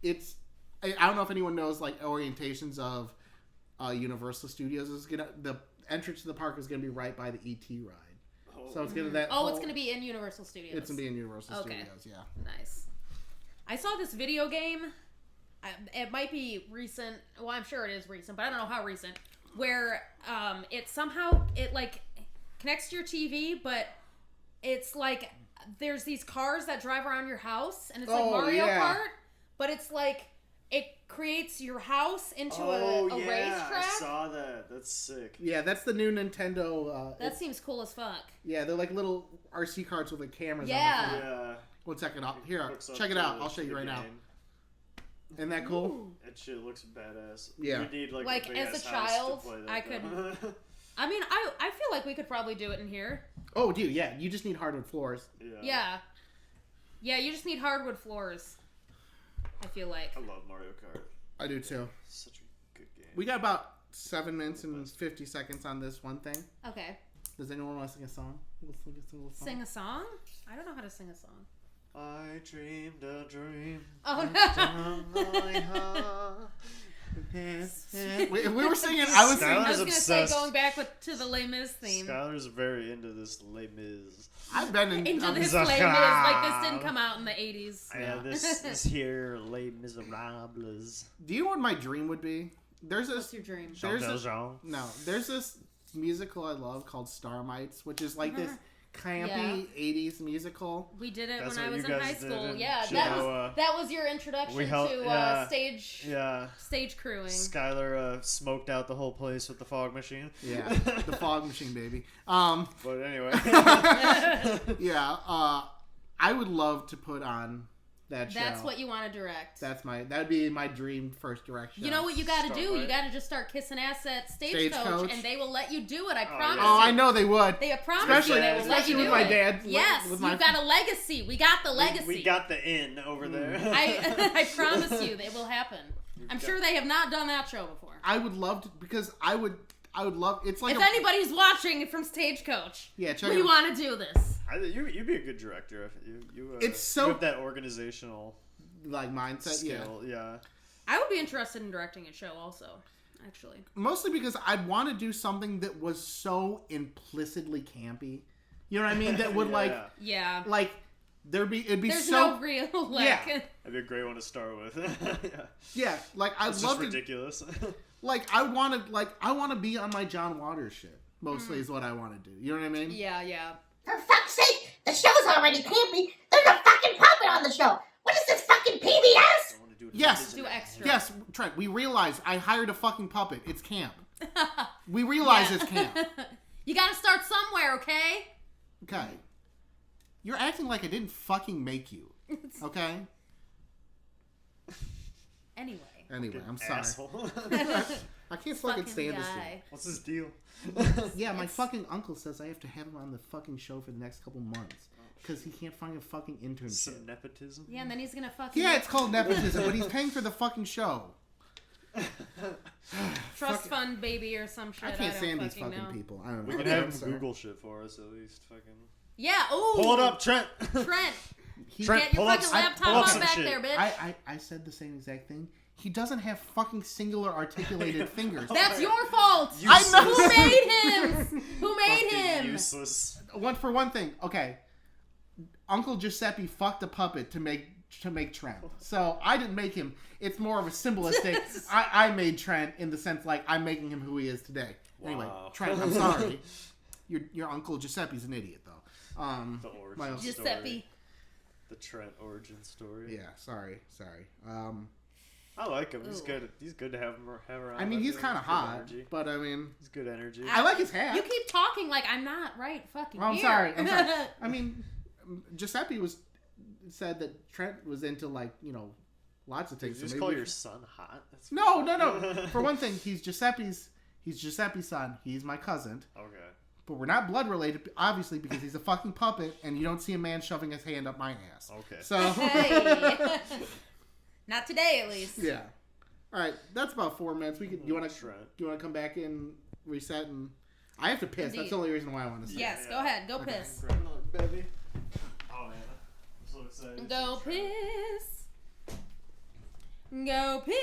it's. I don't know if anyone knows like orientations of Universal Studios. The entrance to the park is gonna be right by the ET ride, so it's gonna it's gonna be in Universal Studios. It's gonna be in Universal Okay. Studios. Yeah. Nice. I saw this video game. It might be recent. Well, I'm sure it is recent, but I don't know how recent. Where it somehow like connects to your TV, but it's like there's these cars that drive around your house, and it's like Oh, Mario yeah. Kart, but it's like it creates your house into Oh, a yeah, racetrack. I saw that. That's sick. Yeah, that's the new Nintendo. That seems cool as fuck. Yeah, they're like little RC carts with like cameras. Yeah. on them. Yeah. One second, here, Hooks up check it to out. the I'll show you the right now. game. Isn't that cool? That shit looks badass. Yeah. We need Like, a big as ass a house child, to play that I game. I mean, I feel like we could probably do it in here. Oh, dude, yeah. You just need hardwood floors. Yeah. Yeah, you just need hardwood floors. I feel like. I love Mario Kart. I do too. Such a good game. We got about 7 minutes and 50 seconds on this one thing. Okay. Does anyone want to sing a song? Let's sing a single song. Sing a song? I don't know how to sing a song. I dreamed a dream. Oh no. we were singing. I was Skylar- singing. I was gonna obsessed. say going back to the Les Mis theme. Skylar's very into this Les Mis. I've been in. Into this Zaka. Les Mis, like this didn't come out in the 80s. Yeah, this here Les Miserables. Do you know what my dream would be? There's What's this. your dream? There's Jean this. Valjean. No, there's this musical I love called Starmites, which is like this campy Yeah. 80s musical. We did it That's when I what was you in guys high did school. in Yeah, Chihuahua. that was your introduction We held- to yeah. stage crewing. Skylar smoked out the whole place with the fog machine. Yeah, the fog machine, baby. But anyway. Yeah, I would love to put on that show. That's what you want to direct. That would be my dream first direction. You know what you got to do? Starlight. You got to just start kissing ass at Stagecoach. Stagecoach, and they will let you do it. I promise. Oh, you. I know they would. They promise Especially, you they will let especially you with do my it. dad. Yes, with my, you've got a legacy. We got the legacy. We got the in over there. I promise you, it will happen. I'm sure they have not done that show before. I would love to because I would love. It's like If anybody's watching from Stagecoach, Yeah, check we it- want to do this. You'd be a good director. You It's so- you have that organizational like mindset. skill. Yeah. I would be interested in directing a show also, actually. Mostly because I'd want to do something that was so implicitly campy. You know what I mean? That would Yeah. like it'd be There's so no real, like... Yeah. That'd be a great one to start with. Yeah. yeah. Like I'd It's love just to. ridiculous. Like I want to be on my John Waters shit. Mostly is what I want to do. You know what I mean? Yeah. For fuck's sake, the show's already campy. There's a fucking puppet on the show. What is this fucking PBS? I wanna do it Yes. Do extra. Yes, Trent. We realize I hired a fucking puppet. It's camp. We realize it's camp. You gotta start somewhere, okay? Okay. You're acting like I didn't fucking make you. Okay? Anyway. Anyway, I'm sorry. Asshole. I can't fucking stand this guy. dude. What's his deal? Yeah, my fucking uncle says I have to have him on the fucking show for the next couple months. Because he can't find a fucking internship. Some nepotism. Yeah, and then he's gonna fucking... Yeah, it's called nepotism, but he's paying for the fucking show. Trust fund baby or some shit. I can't don't stand these fucking fucking know. people. I don't know. We can Okay, have I'm him sorry. Google shit for us at least. Fucking Yeah, ooh! pull it up, Trent. Trent, Trent, get your pull up, fucking laptop pull up on some back shit. there, bitch. I said the same exact thing. He doesn't have fucking singular articulated fingers. That's your fault! I know. Who made him? Who made Fucking him? useless. One thing, okay. Uncle Giuseppe fucked a puppet to make Trent. So I didn't make him. It's more of a symbolistic. I made Trent in the sense like I'm making him who he is today. Anyway, Wow. Trent, I'm sorry. Your Uncle Giuseppe's an idiot though. The origin my- story. Giuseppe. The Trent origin story. Yeah, sorry. I like him. He's Ooh. good. He's good to have around. I mean, he's think. kind of Good hot, energy. but I mean, He's good energy. I like his hat. You keep talking like I'm not right fucking Oh, I'm here. sorry. I'm sorry. I mean, Giuseppe said that Trent was into lots of Did things. you so just maybe call we- your son hot? That's No. For one thing, he's Giuseppe's son. He's my cousin. Okay. But we're not blood related, obviously, because he's a fucking puppet, and you don't see a man shoving his hand up my ass. Okay. So, Hey. Not today, at least. yeah. All right, that's about 4 minutes. You want Trent. to come back and reset and I have to piss. That's Indeed. the only reason why I want to say. Yes, Yeah. go ahead. Go Okay. piss. Baby. Oh man, I'm so excited. Go piss. Go piss.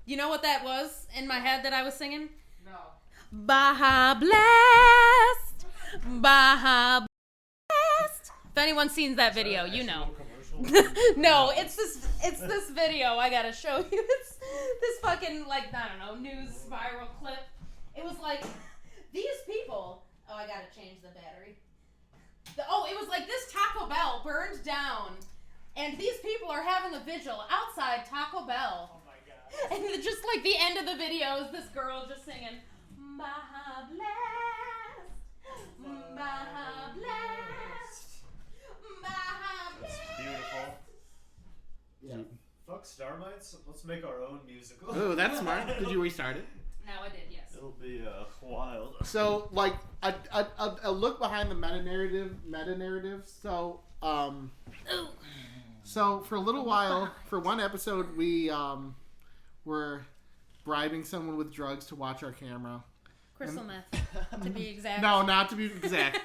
You know what that was in my head that I was singing? No. Baja Blast. Baja Blast. If anyone's seen that video, you know. No, it's this video I gotta show you. It's this fucking I don't know, news viral clip. It was like these people. Oh, I gotta change the battery. It was like this Taco Bell burned down, and these people are having a vigil outside Taco Bell. Oh my god. And just like the end of the video is this girl just singing Baja Blast, Baja Blast, Baja Blast. Beautiful. Yeah. Fuck Starmites. Let's make our own musical. Oh, that's smart. Did you restart it? No, I did, yes. It'll be wild. So, a look behind the meta narrative. So, Ooh. So for a little while, for one episode, we were bribing someone with drugs to watch our camera. Crystal meth, to be exact. No, not to be exact.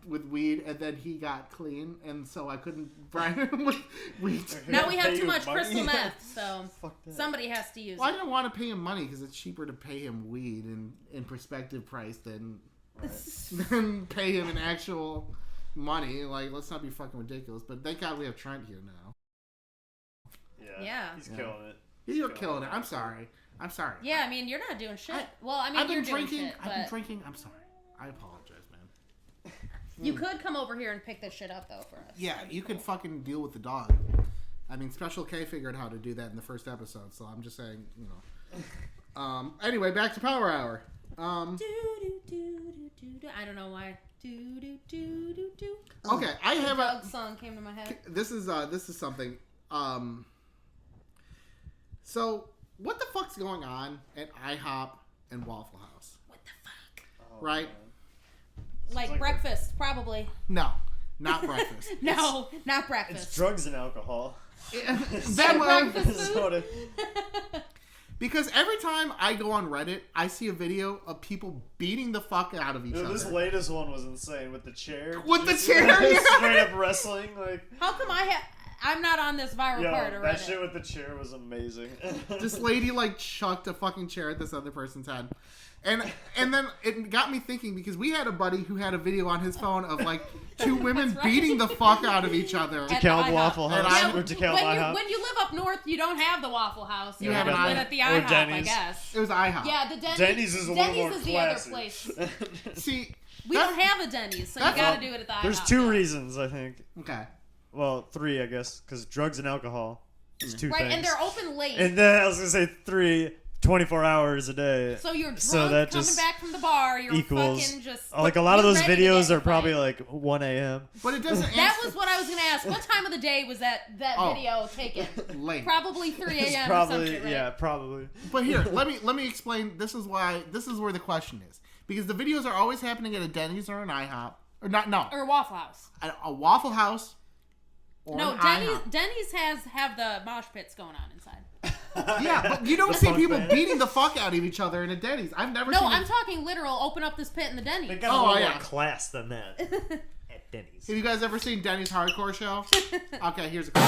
With weed, and then he got clean, and so I couldn't bribe him with weed. Now we have Pay too you much money? crystal meth, so Fuck that. somebody has to use Well, I it. didn't want to pay him money because it's cheaper to pay him weed in perspective price than pay him an actual money. Like, let's not be fucking ridiculous. But thank God we have Trent here now. Yeah. He's Yeah. killing it. You're killing it. I'm sorry. Yeah, I mean, you're not doing shit. Well, I mean, I've you're been doing drinking. shit, I've been but drinking. I'm sorry. I apologize, man. you could come over here and pick this shit up, though, for us. Yeah, That'd be you cool. could fucking deal with the dog. I mean, Special K figured out how to do that in the first episode, so I'm just saying, you know. Anyway, back to Power Hour. Do, do, do, do, do, do. I don't know why. Do do do do do. Okay, I have a. Doug song came to my head. This is something. So what the fuck's going on at IHOP and Waffle House? What the fuck? Right? Like like breakfast, probably. No, not breakfast. No, not It's breakfast. drugs and alcohol. That one- breakfast That's food? what it- because every time I go on Reddit, I see a video of people beating the fuck out of each Dude, other. this latest one was insane with the chair. With the Just chair, yeah. Straight up wrestling, like. How come I'm not on this viral part Yo, already? that shit with the chair was amazing. This lady like chucked a fucking chair at this other person's head. And then it got me thinking because we had a buddy who had a video on his phone of like two women That's right. beating the fuck out of each other. At the DeKalb IHOP. Waffle And House I- or DeKalb when IHOP. you live up north, you don't have the Waffle House. You You have have to an live I- at the or IHOP, I Denny's. guess. It was IHOP. Yeah, the Denny's. Denny's is a little more the other classy. place. See, We that's- don't have a Denny's, so you that's- gotta do it at the IHOP. There's two reasons, I think. Okay. Well, three, I guess, because drugs and alcohol is two Right, things. and they're open late. And then I was gonna say 24 hours a day. so you're drunk, So that coming just back from the bar, you're equals fucking just... like a lot of you're those ready to videos get in are a probably fight. like 1 a.m. But it doesn't That answer was what I was gonna ask. What time of the day was that Oh. video taken? late. Probably 3 It's a.m. or probably something, right? yeah, probably. But here, let me explain. This is where the question is because the videos are always happening at a Denny's or an IHOP or not. No, Or Waffle House. a Waffle House. Or No, an Denny's IHOP. Denny's have the mosh pits going on inside. Yeah, but you don't The see punk people band. beating the fuck out of each other in a Denny's. I've never No, seen. I'm talking literal. Open up this pit in the They Denny's. got Oh, a little yeah. more class than that at Denny's. Have you guys ever seen Denny's Hardcore Show? Okay, here's a clip.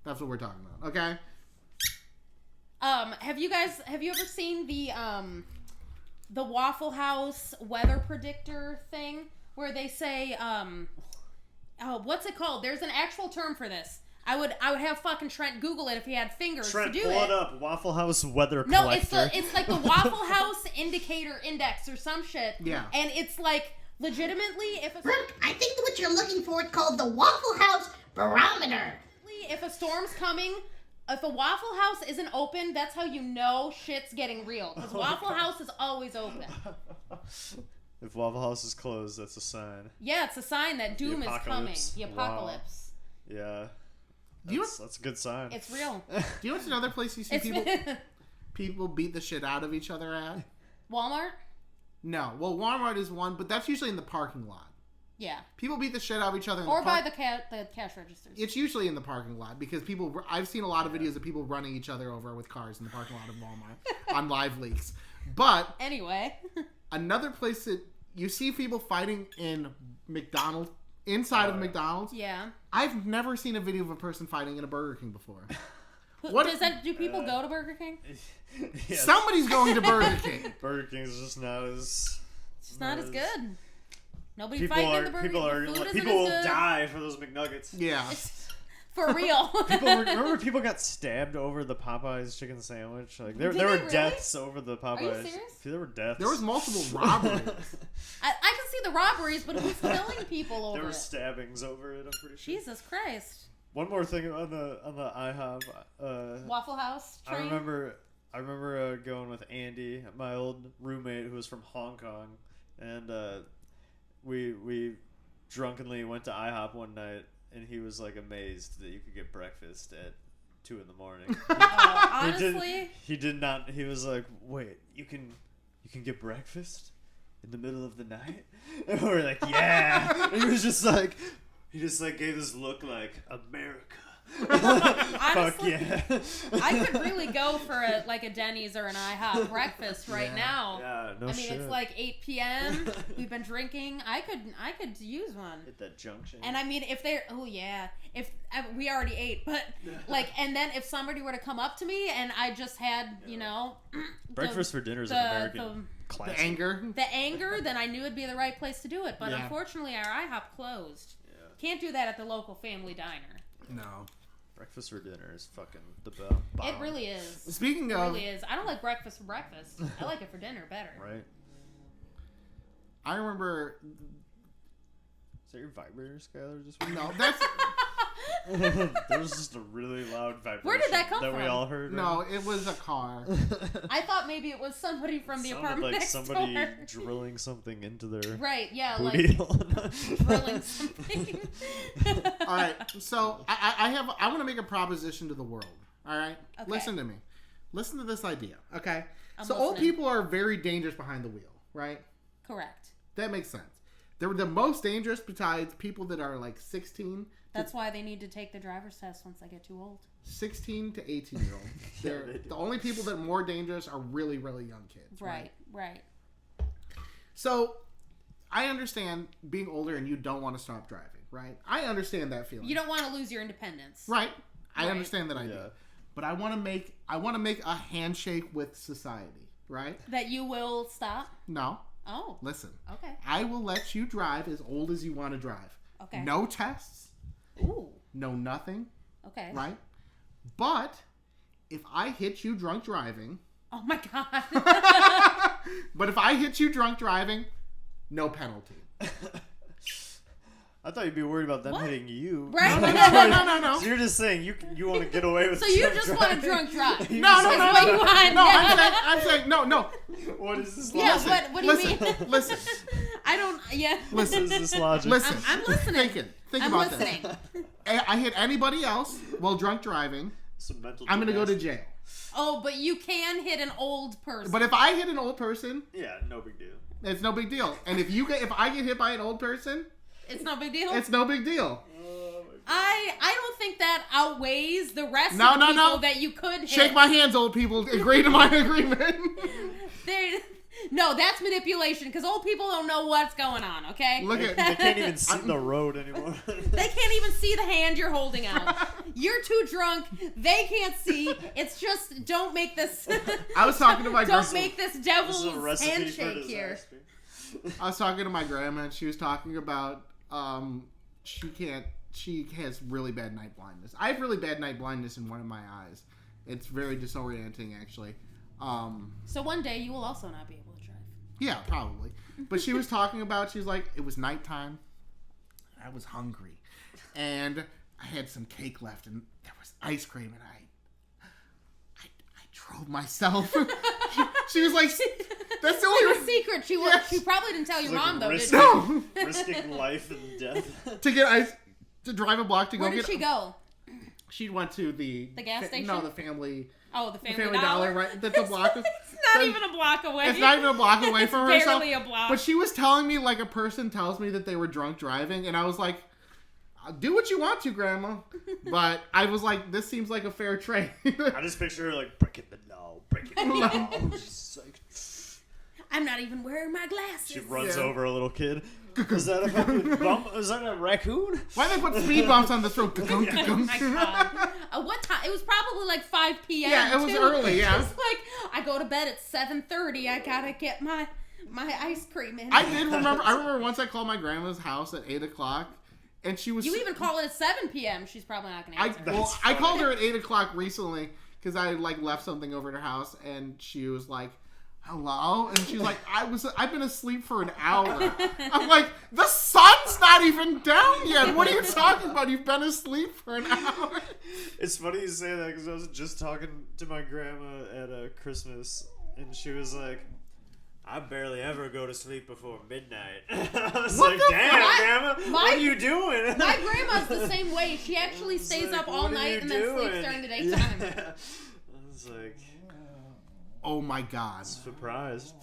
That's what we're talking about. Okay. Have you ever seen the Waffle House weather predictor thing where they say what's it called? There's an actual term for this. I would have fucking Trent Google it if he had fingers Trent, to do pull it. it up. Waffle House weather No, collector. it's like the Waffle House indicator index or some shit. Yeah. And it's like legitimately Brooke, I think what you're looking for is called the Waffle House Barometer. if a storm's coming, if a Waffle House isn't open, that's how you know shit's getting real. Because Waffle House is always open. If Waffle House is closed, that's a sign. Yeah, it's a sign that doom is coming. apocalypse. The Wow. apocalypse. Yeah. Do you That's a good sign. It's real. do you know what's another place you see It's people beat the shit out of each other at? Walmart? No. Well, Walmart is one, but that's usually in the parking lot. Yeah. People beat the shit out of each other in Or the by park. the cash registers. It's usually in the parking lot because I've seen a lot of videos of people running each other over with cars in the parking lot of Walmart on live leaks. But Anyway. another place that you see people fighting in McDonald's, inside of yeah. McDonald's. Yeah. I've never seen a video of a person fighting in a Burger King before. Do people go to Burger King? Yes. Somebody's going to Burger King. Burger King's just not as. It's not as good. Nobody People fighting are in the Burger people King. are The food isn't people as will good. die for those McNuggets. Yeah. For real. Remember people got stabbed over the Popeyes chicken sandwich? Like there Did were they really? deaths over the Popeyes. you serious? There were deaths. There was multiple robberies. I can see the robberies, but who's killing people over There were it? stabbings over it. I'm pretty sure. Jesus Christ. One more thing on the IHOP. Waffle House I train? remember going with Andy, my old roommate who was from Hong Kong, and we drunkenly went to IHOP one night, and he was like amazed that you could get breakfast at 2 a.m. Honestly, He did not. He was like, "Wait, you can get breakfast in the middle of the night?" And we're like, "Yeah." And he just gave this look like America. Fuck Honestly, yeah. I could really go for a Denny's or an IHOP breakfast right now. Yeah, no I mean, shit. it's like 8 p.m. We've been drinking. I could use one. Hit that junction. And I mean, if they're, we already ate, but and then if somebody were to come up to me and I just had, breakfast for dinner is an American classic. The anger. the anger, then I knew it'd be the right place to do it. But Yeah. unfortunately, our IHOP closed. Yeah. Can't do that at the local family diner. No. Breakfast for dinner is fucking the bomb. It really is. Speaking It of, really is. I don't like breakfast for breakfast. I like it for dinner better. Right? I remember. Is that your vibrator, Skylar? Just No, that's There was just a really loud vibration. Where did that come that we from? all heard. No, it was a car. I thought maybe it was somebody from the Sounded apartment like next somebody door. drilling something into their Right, yeah, booty. like drilling something. All right, so I want to make a proposition to the world. All right, Okay. listen to me. Listen to this idea. Okay, I'm so old listening. people are very dangerous behind the wheel, right? Correct. That makes sense. They're the most dangerous besides people that are like 16. That's why they need to take the driver's test once they get too old. 16 to 18 year olds. They're they do. the only people that are more dangerous are really, really young kids. Right, right. So I understand being older and you don't want to stop driving, right? I understand that feeling. You don't want to lose your independence. Right. I Right. understand that idea. Yeah. But I want to make a handshake with society, right? That you will stop? No. Oh, Listen. okay. I will let you drive as old as you want to drive. Okay. No tests, Ooh, no nothing, okay. right? But if I hit you drunk driving, Oh my god. Oh. if I hit you drunk driving, no penalty. I thought you'd be worried about them What? hitting you. Right? No. So you're just saying you want to get away with. So you drunk just driving? want a drunk drive? You No, just no, want no, to what no, you no. want. No, Yeah. I'm saying no. What is this Yeah, logic? what do you listen, mean? listen. I don't, yeah. What is this logic? Listen. I'm listening. Think I'm about listening. this. I hit anybody else while drunk driving, Some mental I'm gonna go to gymnastics. jail. Oh, but you can hit an old person. But if I hit an old person, Yeah, no big deal. it's no big deal. And if I get hit by an old person, It's no big deal. it's no big deal. I don't think that outweighs the rest No, of the no, people no. that you could hit. Shake my hands, old people. Agree to my agreement. No, that's manipulation because old people don't know what's going on. Okay. Look at They can't even see the road anymore. They can't even see the hand you're holding out. You're too drunk. They can't see. It's just don't make this. I was talking to my Don't girl. make this This devil's is a recipe for handshake here. disaster. I was talking to my grandma, and she was talking about she has really bad night blindness. I have really bad night blindness in one of my eyes. It's very disorienting, actually. So one day you will also not be able to drive. Yeah, probably. But she was talking about, she's like, it was nighttime. I was hungry. And I had some cake left, and there was ice cream, and I drove myself. She was like, that's the only Like a reason. secret. She Yes. She probably didn't tell your It's like mom though. Did risk- she? No! Risking life and death. To get ice, to drive a block to Where go did get. she go? She went to the gas station? No, the family. Oh, the The Family Dollar. right? That's a block. It's not even a block away. It's not even a block away from It's herself. barely a block. But she was telling me like a person tells me that they were drunk driving, and I was like, "Do what you want to, Grandma." But I was like, "This seems like a fair trade." I just picture her like breaking the law, breaking the law. She's like, I'm not even wearing my glasses. she runs Yeah. over a little kid. Is that a fucking bump? Is that a raccoon? Why they put speed bumps on this road? Oh my god. What time? It was probably like 5 p.m. Yeah, it was too. early, yeah. It's like I go to bed at 7:30. I gotta get my ice cream in. I did remember. I remember once I called my grandma's house at 8:00, and she was. You even call it at 7 p.m. She's probably not gonna I answer. well, I called her at 8:00 recently because I like left something over at her house, and she was like, "Hello," and she's like, "I've been asleep for an hour." I'm like, "The sun's not even down yet. What are you talking about? You've been asleep for an hour." It's funny you say that because I was just talking to my grandma at Christmas, and she was like, "I barely ever go to sleep before midnight." I was What like, the "Damn, fuck? Grandma, My- what are you doing?" My grandma's the same way. She actually It's stays like, up all "What are night you and then sleeps doing?" during the daytime. Yeah. I was like, Oh my god! surprised.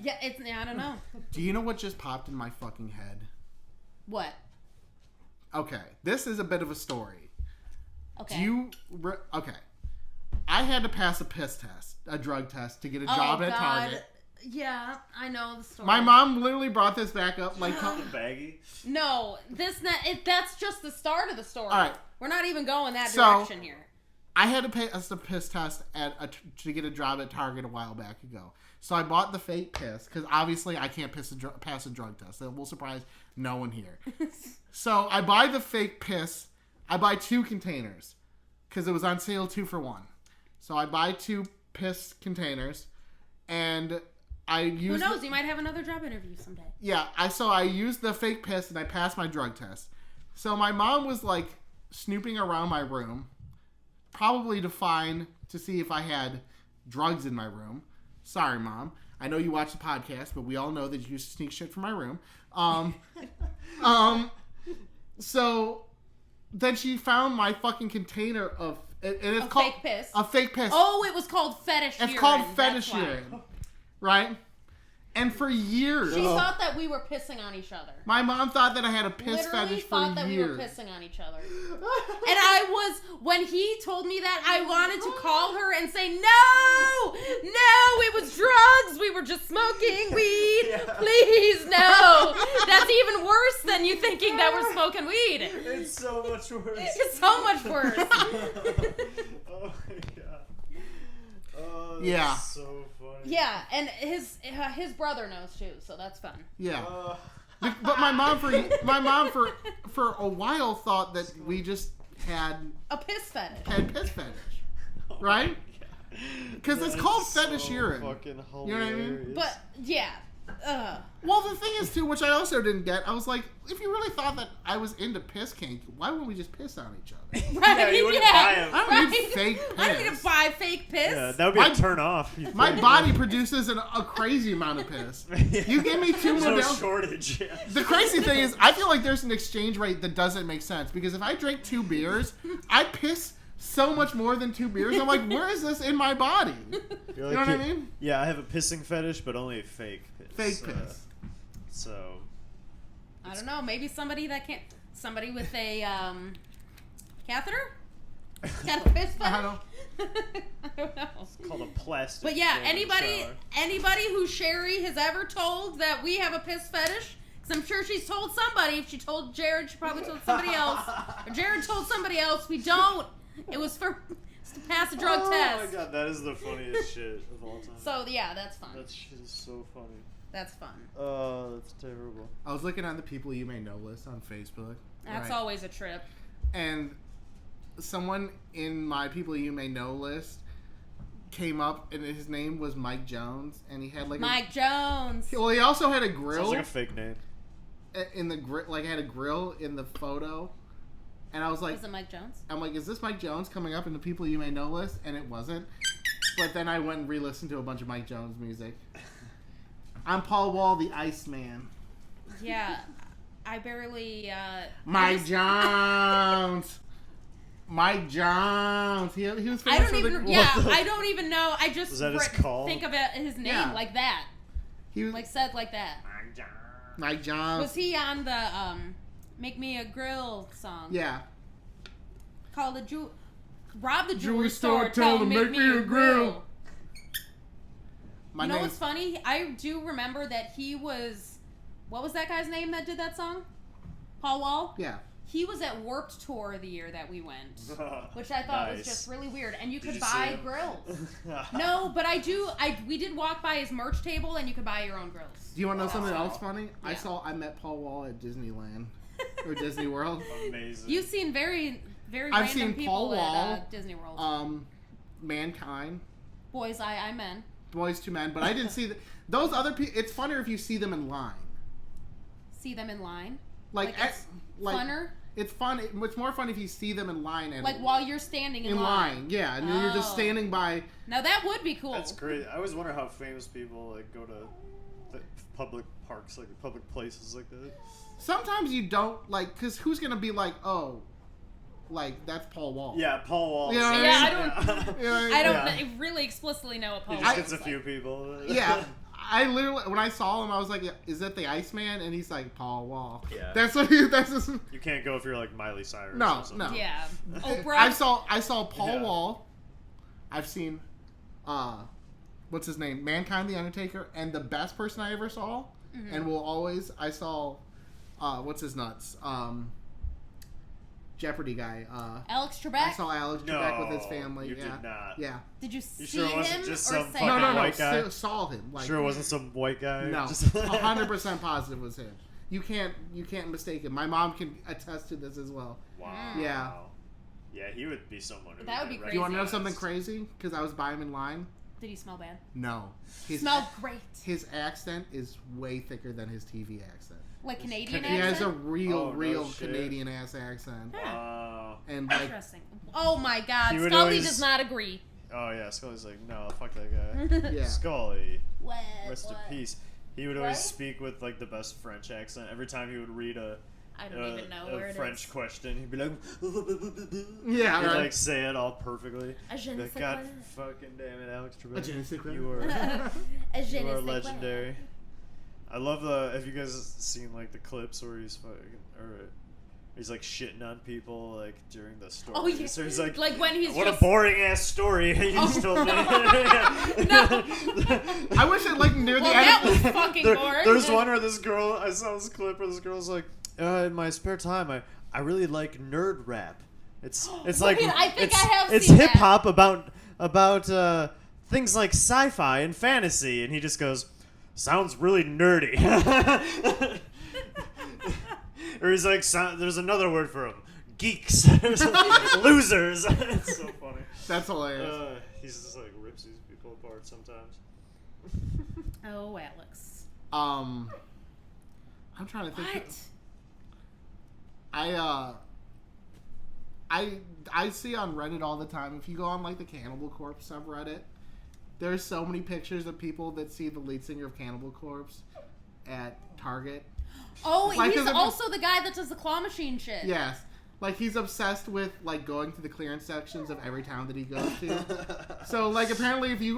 Yeah, I don't know. Do you know what just popped in my fucking head? What? Okay, this is a bit of a story. Okay. Okay. I had to pass a piss test, a drug test, to get a Oh, job at God. Target. Yeah, I know the story. My mom literally brought this back up like. Baggy. No, that's just the start of the story. All right. We're not even going that So- direction here. I had to pass a piss test to get a job at Target a while back ago. So I bought the fake piss because obviously I can't pass a drug test. That will surprise no one here. So I buy the fake piss. I buy 2 containers because it was on sale 2 for 1. So I buy 2 piss containers, and I use. Who knows? You might have another job interview someday. Yeah, I used the fake piss and I passed my drug test. So my mom was like snooping around my room, probably to see if I had drugs in my room. Sorry, Mom. I know you watch the podcast, but we all know that you used to sneak shit from my room. So then she found my fucking container of, and it's called fake piss. A fake piss. Oh, it was called fetish urine. It's called That's fetish why. urine, right? And for years, She thought that we were pissing on each other. my mom thought that I had a piss Literally fetish thought for that years. we were pissing on each other. And I was, when he told me that, I wanted to call her and say, no, it was drugs. We were just smoking weed. Please, no. That's even worse than you thinking that we're smoking weed. It's so much worse. It's so much worse. Oh my god. Oh, that's Yeah. so funny. Yeah, and his brother knows too, so that's fun. Yeah. Uh, But my mom for a while thought that we just had A piss fetish. piss fetish, right? Because it's That's called so fetish urine. Fucking You know what I mean? hilarious. But yeah, Well, the thing is too, which I also didn't get. I was like, if you really thought that I was into piss kink, why wouldn't we just piss on each other? right? Yeah, you wouldn't buy 'em. I don't need fake I don't need piss. to buy fake piss. Yeah, that would be My- a turn off. My body produces a crazy amount of piss. You give me two There's more no down. shortage. Yeah. The crazy thing is, I feel like there's an exchange rate that doesn't make sense because if I drink 2 beers, I piss so much more than 2 beers. I'm like, where is this in my body? You're You know like, what I mean? Yeah, I have a pissing fetish, but only a fake piss. Fake piss. So. I don't know. Maybe somebody with a catheter. Got a piss fetish. I don't I don't know. Called a plastic. But yeah, golden shower. anybody who Sherry has ever told that we have a piss fetish, because I'm sure she's told somebody. If she told Jared, she probably told somebody else. Or Jared told somebody else. We don't. It was to pass a drug test. Oh my god, that is the funniest shit of all time. So yeah, that's fun. That shit is so funny. That's fun. Oh, that's terrible. I was looking at the people you may know list on Facebook. That's right? always a trip. And someone in my people you may know list came up, and his name was Mike Jones, and he had like Mike Jones. Well, he also had a grill Sounds like a fake name. in the like had a grill in the photo, and I was like, Was it Mike Jones? I'm like, is this Mike Jones coming up in the people you may know list? And it wasn't. But then I went and re-listened to a bunch of Mike Jones music. I'm Paul Wall, the Iceman. Yeah, I barely. Mike Jones. Mike Jones. He was famous I don't for even. the. Yeah, I don't even know. I just Was that his call? think of it, his name Yeah. like that, He was like said like that. Mike Jones. Was he on the "Make Me a Grill" song? Yeah. Call the rob the Jewelry jewelry store, store. Tell him make me a grill. My You know name's what's funny? I do remember that he was. What was that guy's name that did that song? Paul Wall. Yeah. He was at Warped Tour the year that we went, which I thought was Nice. just really weird. And you Did could you see buy him? grills. No, but we did walk by his merch table, and you could buy your own grills. Do you want to know something else funny? Yeah. I met Paul Wall at Disneyland or Disney World. Amazing. You've seen very, very I've random seen people Paul Wall, at Disney World. Mankind, Boys, I Men. Boys to Men, but I didn't see those other people. It's funnier if you see them in line. See them in line. Like it's funner. It's fun. It's more fun if you see them in line and Like while you're standing in line. Yeah, and you're just Oh. standing by. Now that would be cool. That's great. I always wonder how famous people like go to the public parks, like public places like that. Sometimes you don't like, because who's gonna be like, oh, like that's Paul Wall. Yeah, Paul Wall. You know what Yeah, I don't. You know what I mean? I don't Yeah. really explicitly know what Paul He Wall just is. gets a few people. Yeah. I literally, when I saw him, I was like, "Is that the Iceman?" And he's like, "Paul Wall." Yeah. That's what he. That's just. You can't go if you're like Miley Cyrus. No, or something. no. Yeah. Oprah. I saw Paul Yeah. Wall. I've seen, what's his name? Mankind, the Undertaker, and the best person I ever saw, and will always. I saw, what's his nuts? Jeopardy guy. Alex Trebek. I saw Alex No, Trebek with his family. you yeah. did not. Yeah. Did you You see sure it wasn't him just or some say fucking No, no, no. white guy? Saw him. Like, Sure, it wasn't some white guy. No, Just- 100% positive was him. You can't mistake him. My mom can attest to this as well. Wow. Yeah. Yeah, he would be someone. Who That would be Do crazy. you want to know recognized. something crazy? Because I was by him in line. Did he smell bad? No, his Smelled great. his accent is way thicker than his TV accent. Like Canadian He He has a accent? real, Oh, no real shit. Canadian ass accent. Wow. And like, Interesting. Oh my God, He would Scully always- does not agree. Oh yeah, Scully's like, no, fuck that guy. yeah. Scully, What? rest in peace. He would always Right? speak with like the best French accent. Every time he would read I don't even know where it French is. question, he'd be like, Yeah, he'd right. like say it all perfectly. Je ne Like, sais God quoi. fucking damn it, Alex Je ne sais Trebek. quoi. You were Je you ne are sais quoi. legendary. I love the. Have you guys seen like the clips where he's fucking or he's like shitting on people like during the story? Oh yeah. So he's like when he's what just... a boring ass story you just told me. No. I wish it like near Well, the that end. was fucking boring. There's one where this girl. I saw this clip where this girl's like, in my spare time, I really like nerd rap. It's like Wait, I think it's, I have it's seen hip that. hop about things like sci-fi and fantasy, and he just goes, sounds really nerdy. Or he's like, there's another word for them, geeks, losers. It's so funny. That's hilarious. He's just like rips these people apart sometimes. Oh, Alex. I'm trying to think. What? I see on Reddit all the time. If you go on like the Cannibal Corpse subreddit, there's so many pictures of people that see the lead singer of Cannibal Corpse at Target. Oh, Like, he's 'cause of- also the guy that does the claw machine shit. Yes. Like he's obsessed with like going to the clearance sections of every town that he goes to. So like apparently if you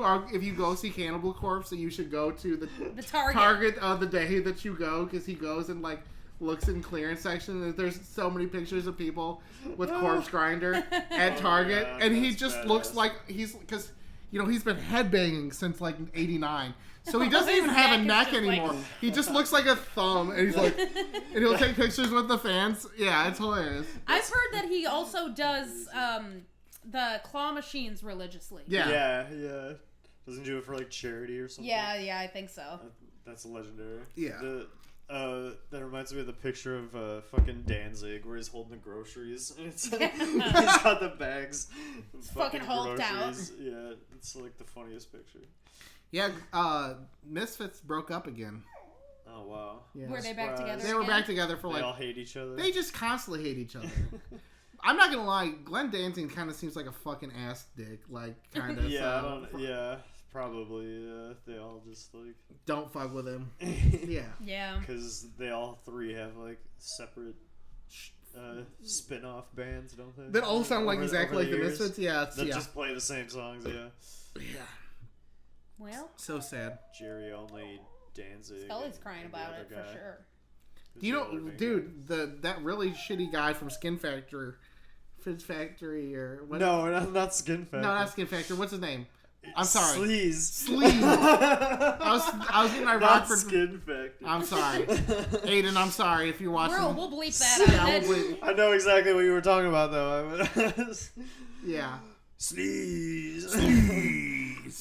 go see Cannibal Corpse, then you should go to The Target. Target of the day that you go, because he goes and like looks in clearance section, and there's so many pictures of people with corpse grinder at Target, yeah, and he that's just badass. looks like because he's been headbanging since like '89. So he doesn't His even have a neck neck is just like- anymore. He just looks like a thumb, and he's like, and he'll take pictures with the fans. Yeah, it's hilarious. I've heard that he also does the claw machines religiously. Yeah. Yeah. Doesn't do it for like charity or something. Yeah, I think so. That's legendary. Yeah. That reminds me of the picture of fucking Danzig where he's holding the groceries. And it's he's got the bags. of fucking hulked out. groceries. Yeah, it's like the funniest picture. Yeah, Misfits broke up again. Oh wow. Yeah. Were they back Surprise. together? They were again? back together for They like all hate each other. they just constantly hate each other. I'm not gonna lie, Glenn Danzig kind of seems like a fucking ass dick, like kind of. yeah, I don't. Yeah, probably. They all just like Don't fuck with him. Yeah. Yeah. because they all three have like separate spin-off bands, don't they? That all sound like Over- exactly over like the years. Misfits. Yeah, it's, That yeah. just play the same songs. Yeah. Yeah. Well, So sad. Jerry only, Danzig. Scully's and crying the about other it guy. for sure. Who's Do you the know, other big dude, that really shitty guy from Skin Factory, Fizz Factory, or guy? what? No, not Skin Factory. No, not Skin Factory. What's his name? I'm sorry. Sleaze. Sleaze. I was getting ironic Not for. Skin Factory. I'm sorry, Aiden. I'm sorry if you're watching. We'll bleep that Yeah, out. we'll That's- bleep- I know exactly what you were talking about, though. yeah. Sleaze.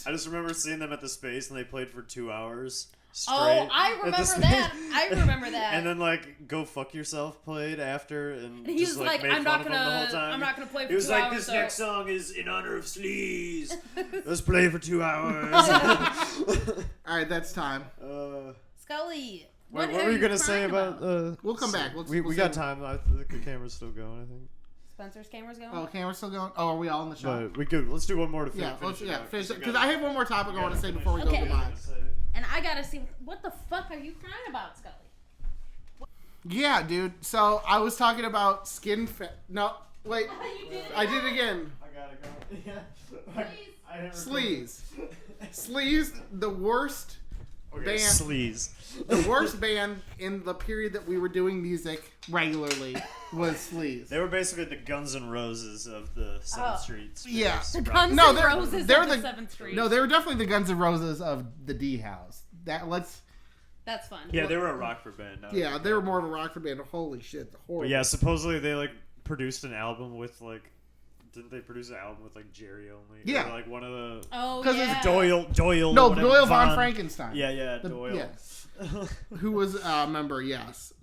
I just remember seeing them at the Space, and they played for 2 hours straight. Oh, I at the remember Space. that. I remember that. And then like "Go Fuck Yourself" played after, and And he just, was like, made I'm fun not of him the whole gonna, time. I'm not gonna play for He was 2 like, hours. "This so- next song is in honor of Sleaze. Let's play for 2 hours." All right, that's time. Scully. What are were you gonna say crying about? We'll come back. we We'll got see. time. I think the camera's still going. I think, Spencer's camera's going. Oh, camera's still going. Oh, are we all in the shot? but we could. Let's do one more to Yeah, finish. finish it. Because I have one more topic I want to say before we go Okay. goodbye. And I gotta see what the fuck are you crying about, Scully? Yeah, dude. So I was talking about No, wait. You did it. I did it again. I gotta go. Yeah. I didn't Sleaze. Sleaze, the worst Okay, band. Sleaze. The worst band in the period that we were doing music regularly was Sleaze. They were basically the Guns N' Roses of the 7th Street. Yeah. The rock. Guns No, N' they're- Roses they're of the the- 7th Street. No, they were definitely the Guns N' Roses of the D House. That's fun. Yeah, they were a Rockford band. not a- Yeah, they were more of a rocker band. Holy shit, the horror. But yeah, supposedly they like produced an album with like. Didn't they produce an album with like Jerry only? Yeah. Or, like one of the Oh 'Cause yeah. it's Doyle. No, whatever, Doyle von Frankenstein. Yeah, The- Doyle. yes. Who was a member, yes.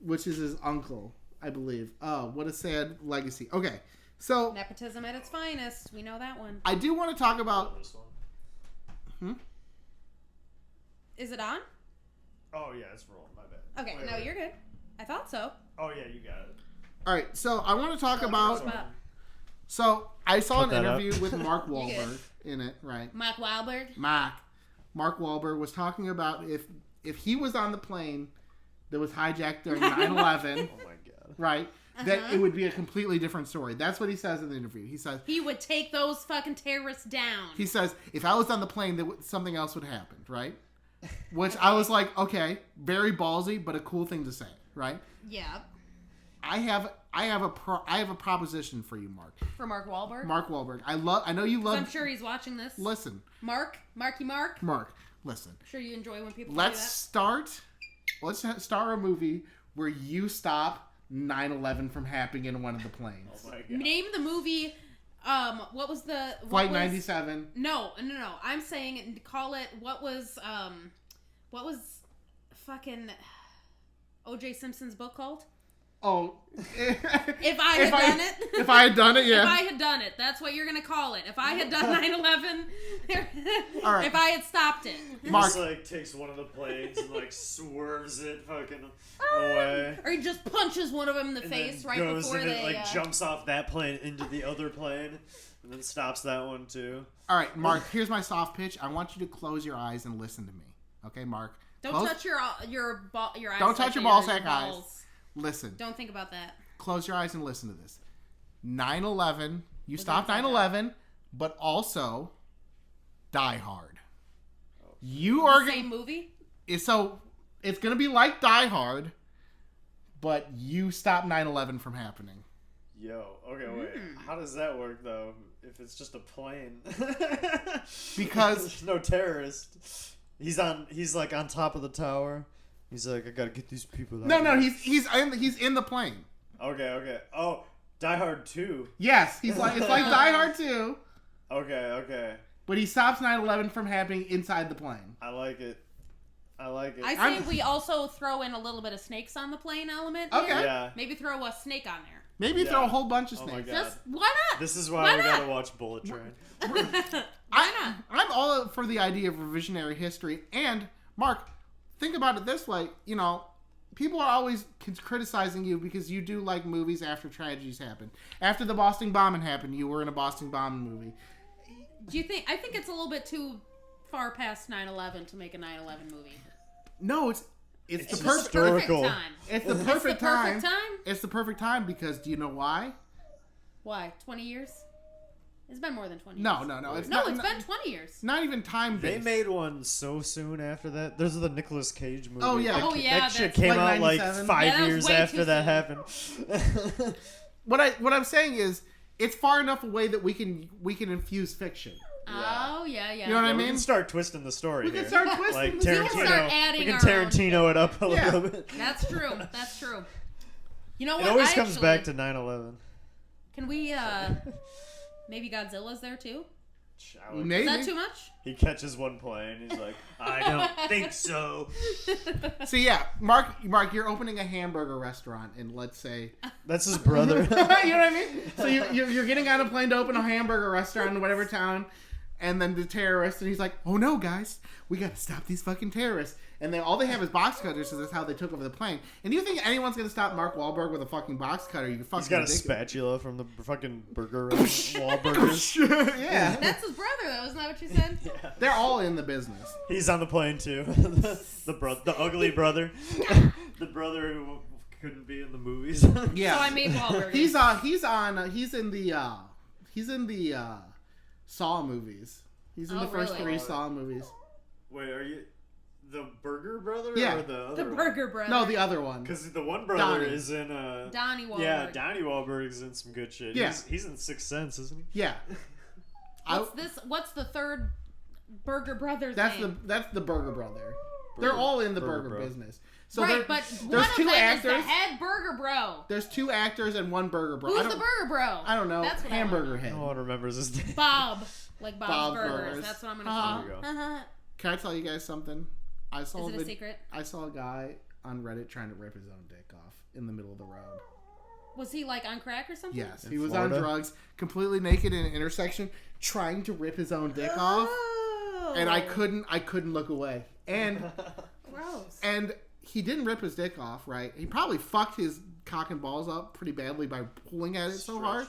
Which is his uncle, I believe. What a sad legacy. Okay, so Nepotism at its finest. We know that one. I do want to talk about. This one. Is it on? Oh yeah, it's rolling. My bad. Okay, Wait, no, wait. you're good. I thought so. Oh yeah, you got it. All right, so I want to talk about. Spot. So I saw Cut an that up. interview with Mark You good. Wahlberg in it, right? Mark Wahlberg. Mark Wahlberg was talking about if he was on the plane that was hijacked during 9/11, Oh my god. right? That it would be a completely different story. That's what he says in the interview. He says, He would take those fucking terrorists down. if I was on the plane, something else would happen, right? Which I was like, okay, very ballsy, but a cool thing to say, right? Yeah. I have a proposition for you, Mark. For Mark Wahlberg. Mark Wahlberg. I know you love. I'm sure he's watching this. Listen, Mark. Mark. Listen. I'm sure you enjoy when people Let's do start a movie where you stop 9/11 from happening in one of the planes. Oh my that. god. Name the movie. What was the Flight 97. No. I'm saying call it. What was fucking O.J. Simpson's book called? Oh, If I had done it. If I had done it, yeah. If I had done it, that's what you're gonna call it. If I had done 9/11, All right. if I had stopped it, Mark. Just like takes one of the planes and like swerves it fucking away. or he just punches one of them in the And face then right goes before and they. it, like jumps off that plane into the other plane and then stops that one too. All right, Mark. Here's my soft pitch. I want you to close your eyes and listen to me. Okay, Mark. Don't Close- touch your eyes. Don't touch your ball sack eyes. Listen. Don't think about that. Close your eyes and listen to this. 9/11. You stopped 9/11, but also Die Hard. You are Same movie. so it's gonna be like Die Hard, but you stop 9/11 from happening. Yo, okay, wait. How does that work though? If it's just a plane? Because- there's no terrorist. He's like on top of the tower. He's like, I gotta get these people out. No, he's in the plane. Okay. Oh, Die Hard 2. Yes, it's like Die Hard 2, Okay. but he stops 9/11 from happening inside the plane. I like it. I say we also throw in a little bit of snakes on the plane element. Okay. here. Yeah. Maybe throw a snake on there. Maybe Yeah. throw a whole bunch of Oh my snakes. God. Just why not? This is why Why we not? gotta watch Bullet Train. Why not? I'm all for the idea of revisionary history. And Mark, think about it this way: people are always criticizing you because you do like movies after tragedies happen. After the Boston bombing happened, you were in a Boston bombing movie. Do you think? I think it's a little bit too far past 9/11 to make a 9/11 movie. No, it's the It's perfect. historical. Perfect time. It's the It's perfect the time. perfect time. It's the perfect time because do you know why? Why? 20 years? It's been more than 20 years. No. It's No, not, it's been 20 years. not even time They based. made one so soon after that. There's the Nicolas Cage movie. Oh, yeah. Oh, yeah, That shit that's came like out like 97. 5 Yeah, that was years way after too that soon. happened. What I'm saying is, it's far enough away that we can infuse fiction. Oh, yeah. You know what I We mean? can start twisting the story We here. can start twisting. Like the can story. start Tarantino. adding We can our Tarantino it up a Yeah. little bit. That's true. That's true. You know It what? always I comes actually- back to 9/11. Can we, maybe Godzilla's there too? Maybe. Is that too much? He catches one plane. He's like, I don't think so. So yeah, Mark, you're opening a hamburger restaurant in, let's say, That's his brother. you know what I mean? So you're getting on a plane to open a hamburger restaurant in whatever town, and then the terrorists, and he's like, oh no, guys, we gotta stop these fucking terrorists. And all they have is box cutters, so that's how they took over the plane. And do you think anyone's gonna stop Mark Wahlberg with a fucking box cutter? You fucking He's got a ridiculous. spatula from the fucking burger Wahlburgers. Yeah, That's his brother, though. Isn't that what you said? they're all in the business. He's on the plane too. the ugly brother. The brother who couldn't be in the movies. Yeah, So I made Wahlberg. he's in the Saw movies. He's in Oh, the first really? 3 Saw movies. Wait, are you the burger brother Yeah. or the other the burger brother. No, the other one. Because the one brother Donnie. is in Donnie Wahlberg. Yeah, Donnie Wahlberg's in some good shit. Yeah. He's in Sixth Sense, isn't he? Yeah. What's the third burger brother's That's name? the Burger Brother. They're all in the Burger burger Bro. business. So right, but there's one of 2 them actors. is the head burger bro. There's 2 actors and 1 burger bro. Who's the burger bro? I don't know. That's what Hamburger I head. No one remembers his name. Bob. Like Bob's Bob Burgers. Burgers. That's what I'm Uh-huh. gonna There we call go. it. Can I tell you guys something? I saw Is it a secret? I saw a guy on Reddit trying to rip his own dick off in the middle of the road. Was he like on crack or something? Yes, In he was Florida? on drugs, completely naked in an intersection, trying to rip his own dick off, Oh. and I couldn't look away. And Gross. and he didn't rip his dick off, right? He probably fucked his cock and balls up pretty badly by pulling at it so hard.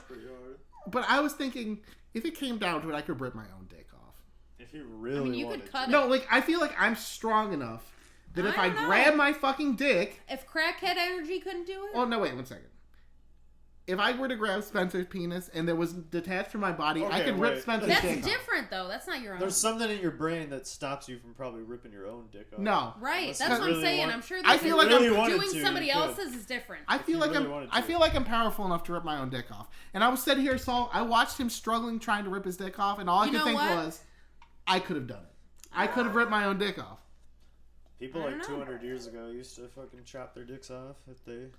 But I was thinking, if it came down to it, I could rip my own dick off. If you really you wanted could cut to. No, like, I feel like I'm strong enough that if I don't know. grab my fucking dick... If crackhead energy couldn't do it? Oh, no, wait, 1 second. If I were to grab Spencer's penis and it was detached from my body, I Okay, could rip wait. Spencer's That's dick off. different, though. That's not your own. There's something in your brain that stops you from probably ripping your own dick off. No. Right, Unless that's you what I'm really saying. want- I'm sure I that feel like really I'm wanted doing to, somebody you could. else's is different. I feel like really wanted I to. feel like I'm powerful enough to rip my own dick off. And I was sitting here, so I watched him struggling trying to rip his dick off, and all I You could know think what? was, I could have done it. I could have ripped my own dick off. People I like don't know. 200 years ago used to fucking chop their dicks off if they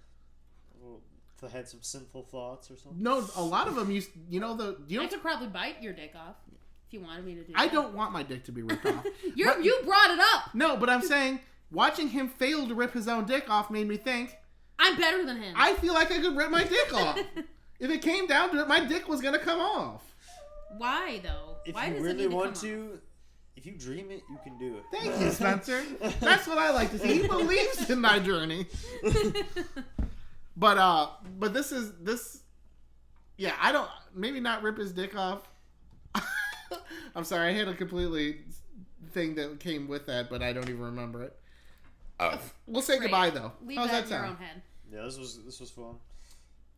had some sinful thoughts or something. No, a lot of them used. I could probably bite your dick off if you wanted me to do I that. don't want my dick to be ripped off. You brought it up. No, but I'm saying watching him fail to rip his own dick off made me think. I'm better than him. I feel like I could rip my dick off. If it came down to it, my dick was gonna come off. Why though? If Why you does really it need want to? Come to, if you dream it, you can do it. Thank you, Spencer. That's what I like to see. He believes in my journey. But this. Yeah, I don't. Maybe not rip his dick off. I'm sorry, I had a completely thing that came with that, but I don't even remember it. We'll say Great. goodbye though. Leave How's that that in your own sound? head. Yeah, this was fun.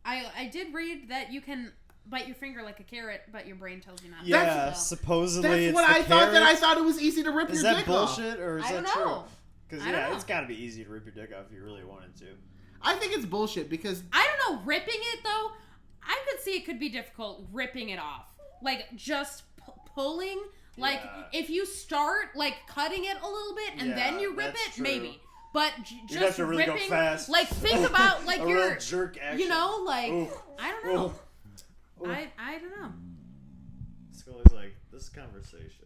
I did read that you can bite your finger like a carrot, but your brain tells you not. to. Yeah, So- supposedly That's it's what the I thought. That I carrots. thought it was easy to rip Is your that dick off. bullshit or is I that don't true? know. Because I don't yeah, know. it's got to be easy to rip your dick off if you really wanted to. I think it's bullshit because I don't know. Ripping it though, I could see it could be difficult ripping it off. Like just pulling. Like Yeah. if you start like cutting it a little bit and then Yeah, you rip that's it, true. maybe. But You'd just have to really go ripping, fast. like think about like A your, real jerk action. you know, like Oof. I don't know. Oof. I don't know. Scully's like, this conversation.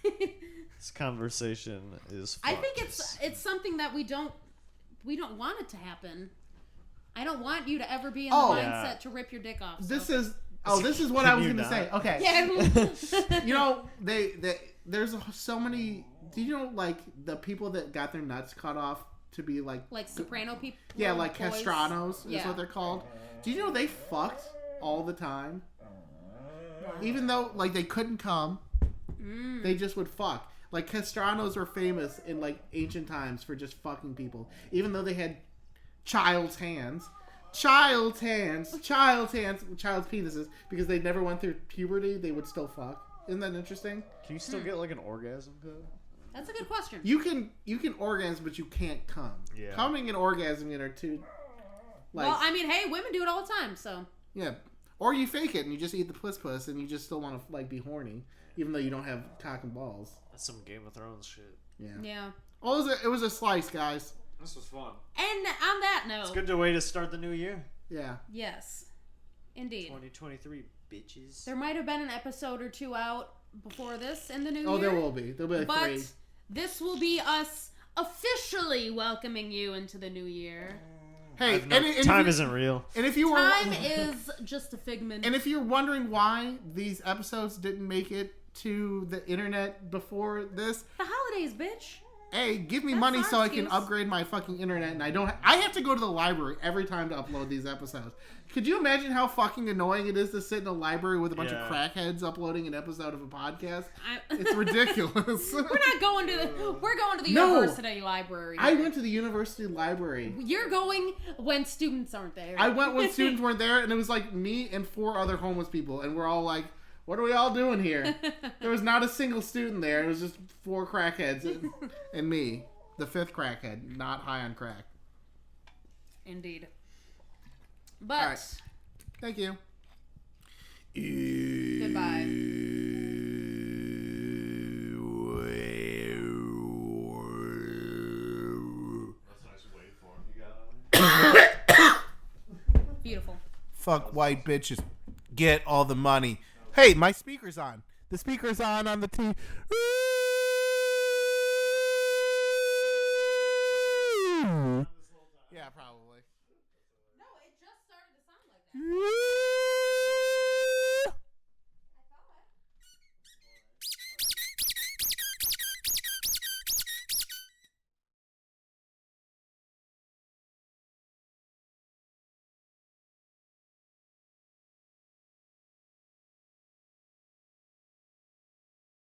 This conversation is I fucked. think it's something that we don't want it to happen. I don't want you to ever be in the Oh. mindset Yeah. to rip your dick off. this so. is. Oh, this is what I was Can going you to say. not? Okay. Yeah. You know, there's so many. Do you know like the people that got their nuts cut off to be like like soprano people. yeah, like boys. castranos is Yeah. what they're called. Do you know they fucked all the time? Even though like they couldn't come, they just would fuck. Like castranos were famous in like ancient times for just fucking people, even though they had child's hands, child's penises, because they never went through puberty. They would still fuck. Isn't that interesting? Can you still get like an orgasm code? That's a good question. You can orgasm, but you can't come. Yeah. Coming and orgasming are two. Like well, I mean, hey, women do it all the time, so. yeah, or you fake it and you just eat the puss and you just still want to like be horny, even though you don't have cock and balls. That's some Game of Thrones shit. Yeah. Yeah. Oh, it was a slice, guys. This was fun. And on that note, It's a good way to start the new year. Yeah. yes, indeed. 2023, bitches. There might have been an episode or two out before this in the new Oh, year. there will be. There'll be like But 3. this will be us officially welcoming you into the new year. Hey, No, and if time you- isn't real. And if you were Time is just a figment. and if you're wondering why these episodes didn't make it to the internet before this, the holidays, bitch. hey, give me That's money our so I can excuse. upgrade my fucking internet, and I have to go to the library every time to upload these episodes. Could you imagine how fucking annoying it is to sit in a library with a bunch of Yeah. crackheads uploading an episode of a podcast? I- It's ridiculous. We're going to the No. university library. I went to the university library. You're going when students aren't there. I went when students weren't there, and it was like me and 4 other homeless people, and we're all like, what are we all doing here? There was not a single student there. It was just 4 crackheads and me, the 5th crackhead, not high on crack. Indeed. But All right. Thank you. goodbye. That's a nice waveform you got. Beautiful. Fuck white bitches. Get all the money. Hey, my speaker's on. The speaker's on the TV. Yeah, probably. No, it just started to sound like that.